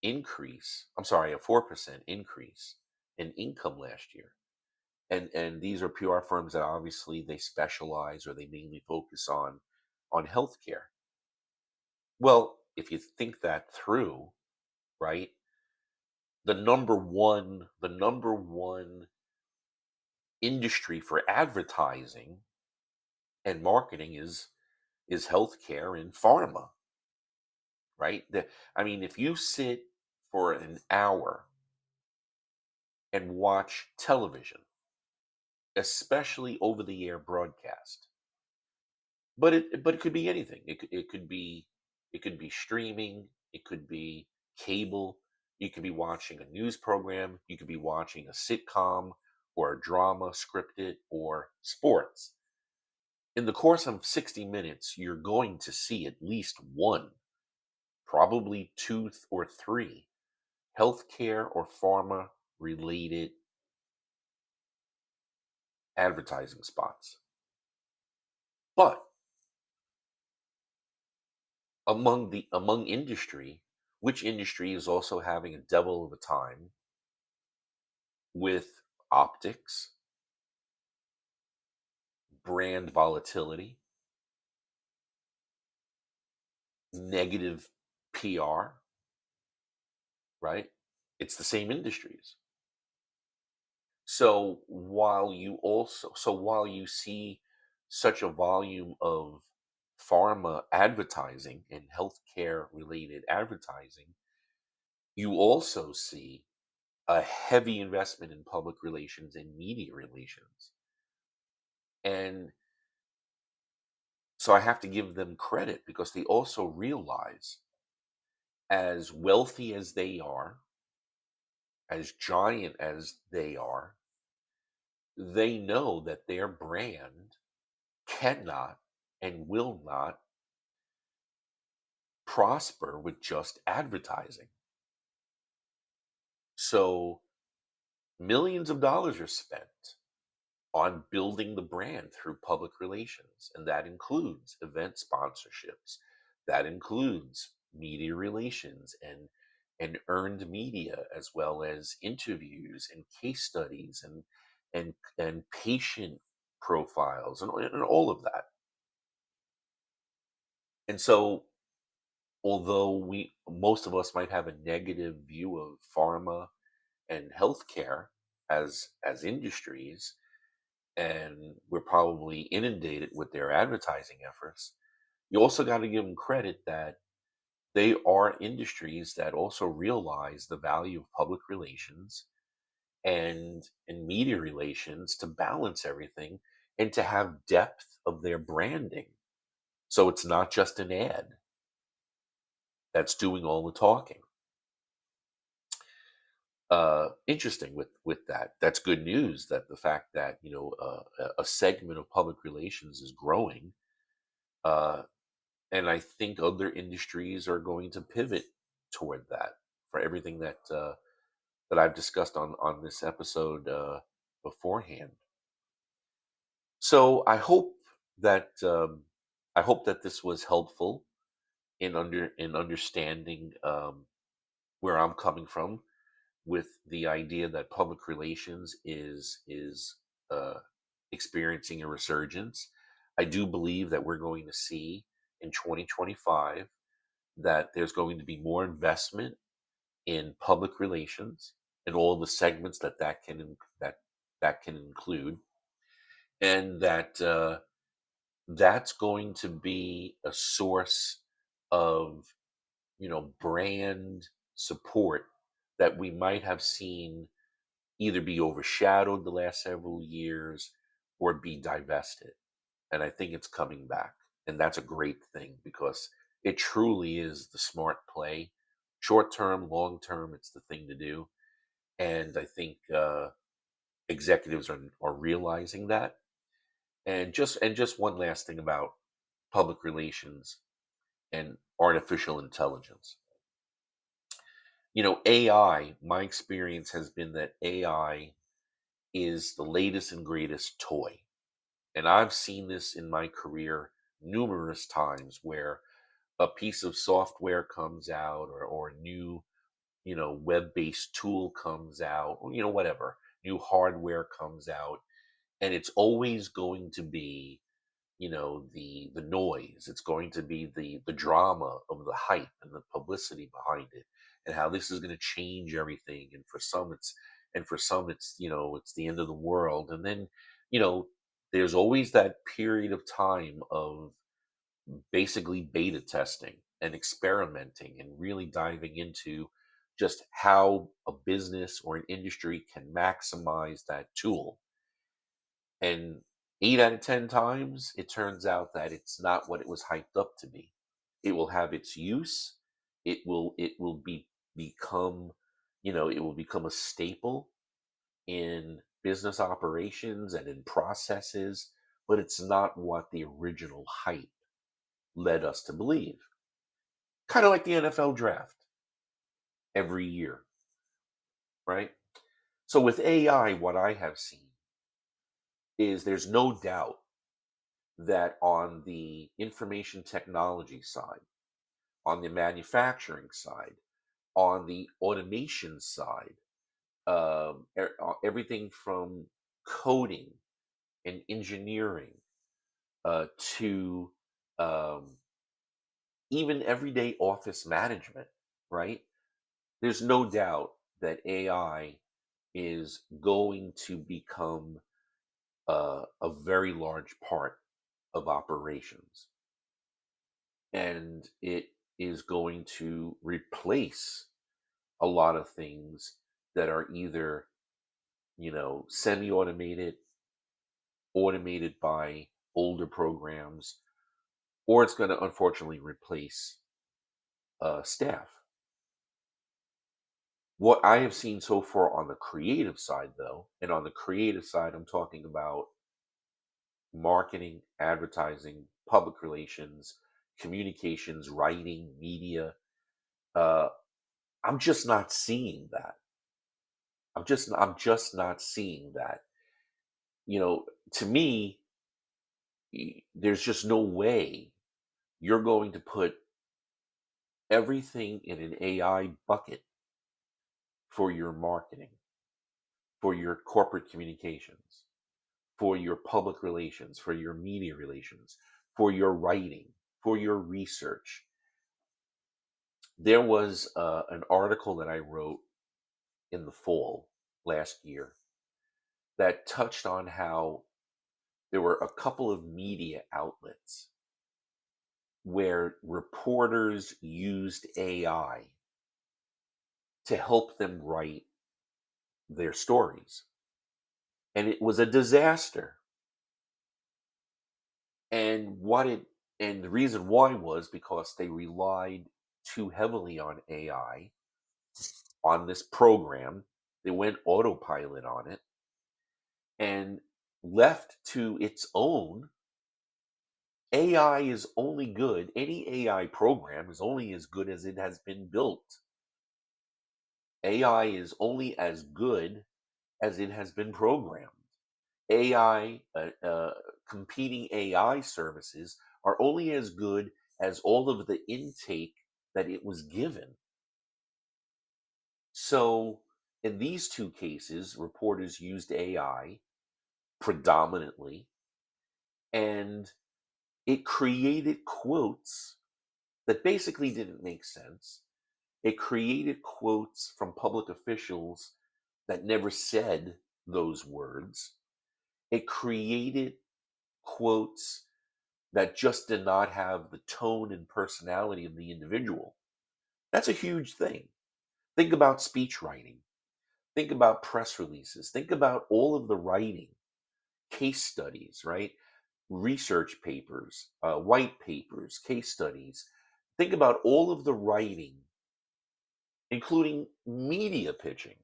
increase. I'm sorry, a 4% increase in income last year. And these are PR firms that obviously they specialize or they mainly focus on healthcare. Well, if you think that through, right? The number one industry for advertising and marketing is healthcare and pharma, right? I mean, if you sit for an hour and watch television, especially over the air broadcast, but it could be anything. It could be streaming, it could be cable, you could be watching a news program, you could be watching a sitcom or a drama scripted or sports. In the course of 60 minutes, you're going to see at least one, probably two or three healthcare or pharma related advertising spots. But among industry, which industry is also having a devil of a time with optics, brand volatility, negative PR, right? It's the same industries. So while you see such a volume of pharma advertising and healthcare related advertising, You also see a heavy investment in public relations and media relations. And so I have to give them credit because they also realize, as wealthy as they are, as giant as they are, they know that their brand cannot and will not prosper with just advertising. So millions of dollars are spent on building the brand through public relations, and that includes event sponsorships, that includes media relations and earned media, as well as interviews and case studies and patient profiles and all of that. And so, although we most of us might have a negative view of pharma and healthcare as industries, and we're probably inundated with their advertising efforts, you also got to give them credit that they are industries that also realize the value of public relations and media relations to balance everything and to have depth of their branding. So it's not just an ad that's doing all the talking. Interesting with that. That's good news, that the fact that a segment of public relations is growing. Uh, and I think other industries are going to pivot toward that, for everything that I've discussed on this episode beforehand. So I hope that this was helpful in understanding where I'm coming from with the idea that public relations is uh, experiencing a resurgence. I do believe that we're going to see in 2025 that there's going to be more investment in public relations and all the segments that can include, and that that's going to be a source of brand support that we might have seen either be overshadowed the last several years or be divested. And I think it's coming back. And that's a great thing because it truly is the smart play. Short term, long term, it's the thing to do. And I think executives are realizing that. And just one last thing about public relations and artificial intelligence. AI, my experience has been that AI is the latest and greatest toy. And I've seen this in my career numerous times where a piece of software comes out, or a new, web-based tool comes out, or, whatever, new hardware comes out, and it's always going to be, the noise. It's going to be the drama of the hype and the publicity behind it, and how this is going to change everything. And for some it's it's the end of the world. And then you know there's always that period of time of basically beta testing and experimenting and really diving into just how a business or an industry can maximize that tool. And 8 out of 10 times, it turns out that it's not what it was hyped up to be. It will have its use. It will become, it will become a staple in business operations and in processes, but it's not what the original hype led us to believe. Kind of like the NFL draft every year, right? So with AI, what I have seen is there's no doubt that on the information technology side, on the manufacturing side, on the automation side, everything from coding and engineering to um, even everyday office management, right? There's no doubt that AI is going to become a very large part of operations, and it is going to replace a lot of things that are either, semi-automated, automated by older programs, or it's going to unfortunately replace staff. What I have seen so far on the creative side, though, and on the creative side, I'm talking about marketing, advertising, public relations, communications, writing, media. Uh, I'm just not seeing that. I'm just not seeing that. To me, there's just no way you're going to put everything in an AI bucket for your marketing, for your corporate communications, for your public relations, for your media relations, for your writing, for your research. There was an article that I wrote in the fall last year that touched on how there were a couple of media outlets where reporters used AI to help them write their stories. And it was a disaster. And the reason why was because they relied too heavily on AI, on this program. They went autopilot on it, and left to its own, AI is only good. Any AI program is only as good as it has been built. AI is only as good as it has been programmed. AI, competing AI services are only as good as all of the intake that it was given. So, in these two cases, reporters used AI predominantly, and it created quotes that basically didn't make sense. It created quotes from public officials that never said those words. It created quotes that just did not have the tone and personality of the individual. That's a huge thing. Think about speech writing. Think about press releases. Think about all of the writing, case studies, right? Research papers, white papers, case studies. Think about all of the writing, including media pitching.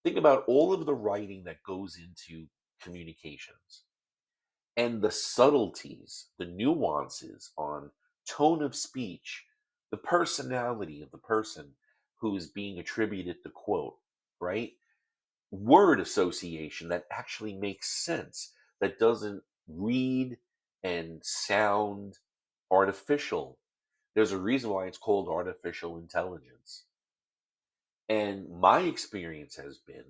Think about all of the writing that goes into communications and the subtleties, the nuances on tone of speech, the personality of the person who is being attributed the quote, right? Word association that actually makes sense, that doesn't read and sound artificial. There's a reason why it's called artificial intelligence. And my experience has been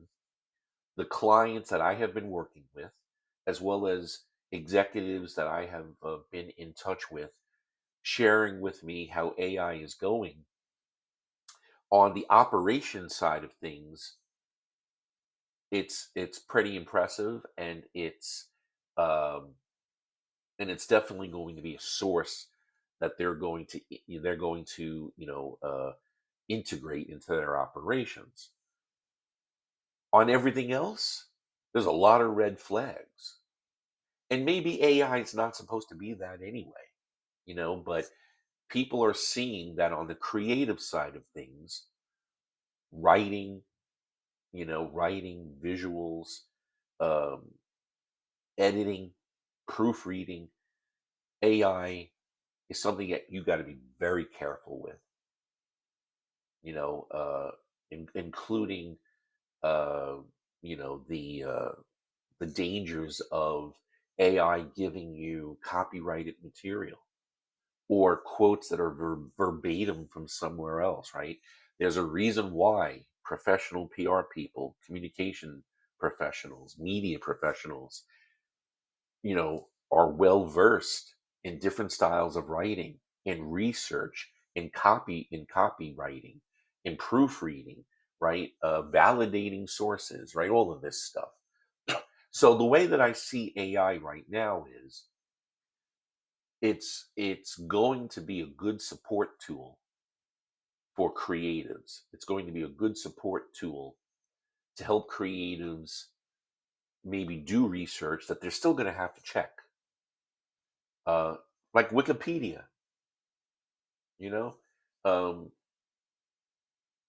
the clients that I have been working with, as well as executives that I have been in touch with, sharing with me how AI is going. On the operation side of things, it's pretty impressive, um, and it's definitely going to be a source that they're going to integrate into their operations. On everything else, there's a lot of red flags. And maybe AI is not supposed to be that anyway, but people are seeing that on the creative side of things, writing, writing, visuals, um, editing, proofreading, AI is something that you got to be very careful with, you know, uh, including, uh, the dangers of AI giving you copyrighted material or quotes that are verbatim from somewhere else, right? There's a reason why professional PR people, communication professionals, media professionals, are well versed in different styles of writing, in research, in copywriting, in proofreading, right? Validating sources, right? All of this stuff. So the way that I see AI right now is it's going to be a good support tool for creatives. It's going to be a good support tool to help creatives maybe do research that they're still going to have to check, uh, like Wikipedia, you know. Um,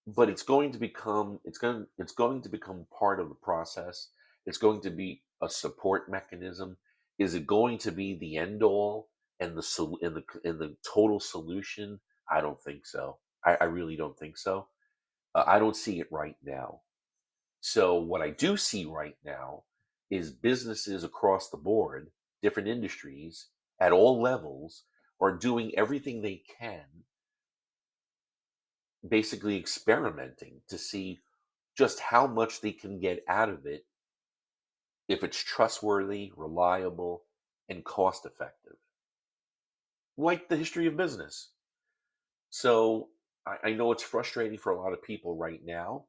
but it's going to become part of the process. It's going to be a support mechanism. Is it going to be the end all and the total solution? I don't think so. I really don't think so. I don't see it right now. So what I do see right now is businesses across the board, different industries at all levels, are doing everything they can, basically experimenting to see just how much they can get out of it if it's trustworthy, reliable, and cost effective, like the history of business. So I know it's frustrating for a lot of people right now,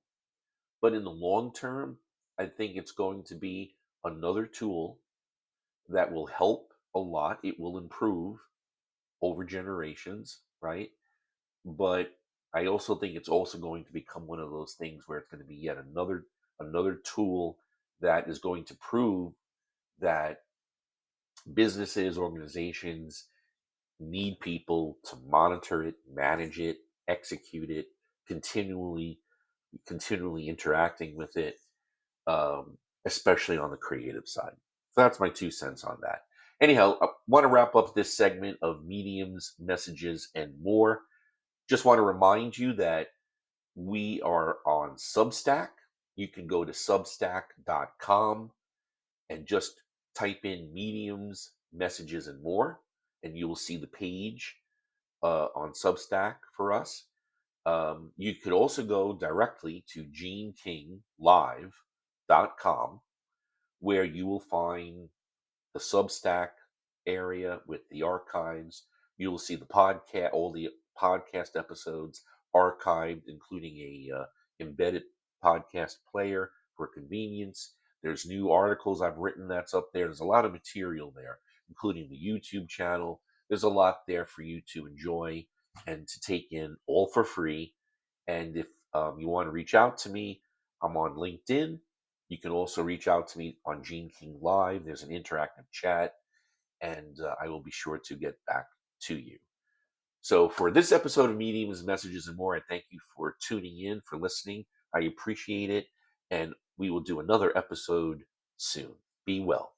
but in the long term, I think it's going to be another tool that will help a lot. It will improve over generations, right? But I also think it's also going to become one of those things where it's going to be yet another tool that is going to prove that businesses, organizations need people to monitor it, manage it, execute it, continually, continually interacting with it, especially on the creative side. So that's my 2 cents on that. Anyhow, I want to wrap up this segment of mediums, messages, and more. Just want to remind you that we are on Substack. You can go to substack.com and just type in mediums, messages, and more, and you will see the page on Substack for us. You could also go directly to genekинglive.com, where you will find the Substack area with the archives. You will see the podcast, all the podcast episodes archived, including a embedded podcast player for convenience. There's new articles I've written that's up there. There's a lot of material there, including the YouTube channel. There's a lot there for you to enjoy and to take in, all for free. And if you want to reach out to me, I'm on LinkedIn. You can also reach out to me on Gene King Live. There's an interactive chat, and I will be sure to get back to you. So, for this episode of Mediums, Messages, and More, I thank you for tuning in, for listening. I appreciate it, and we will do another episode soon. Be well.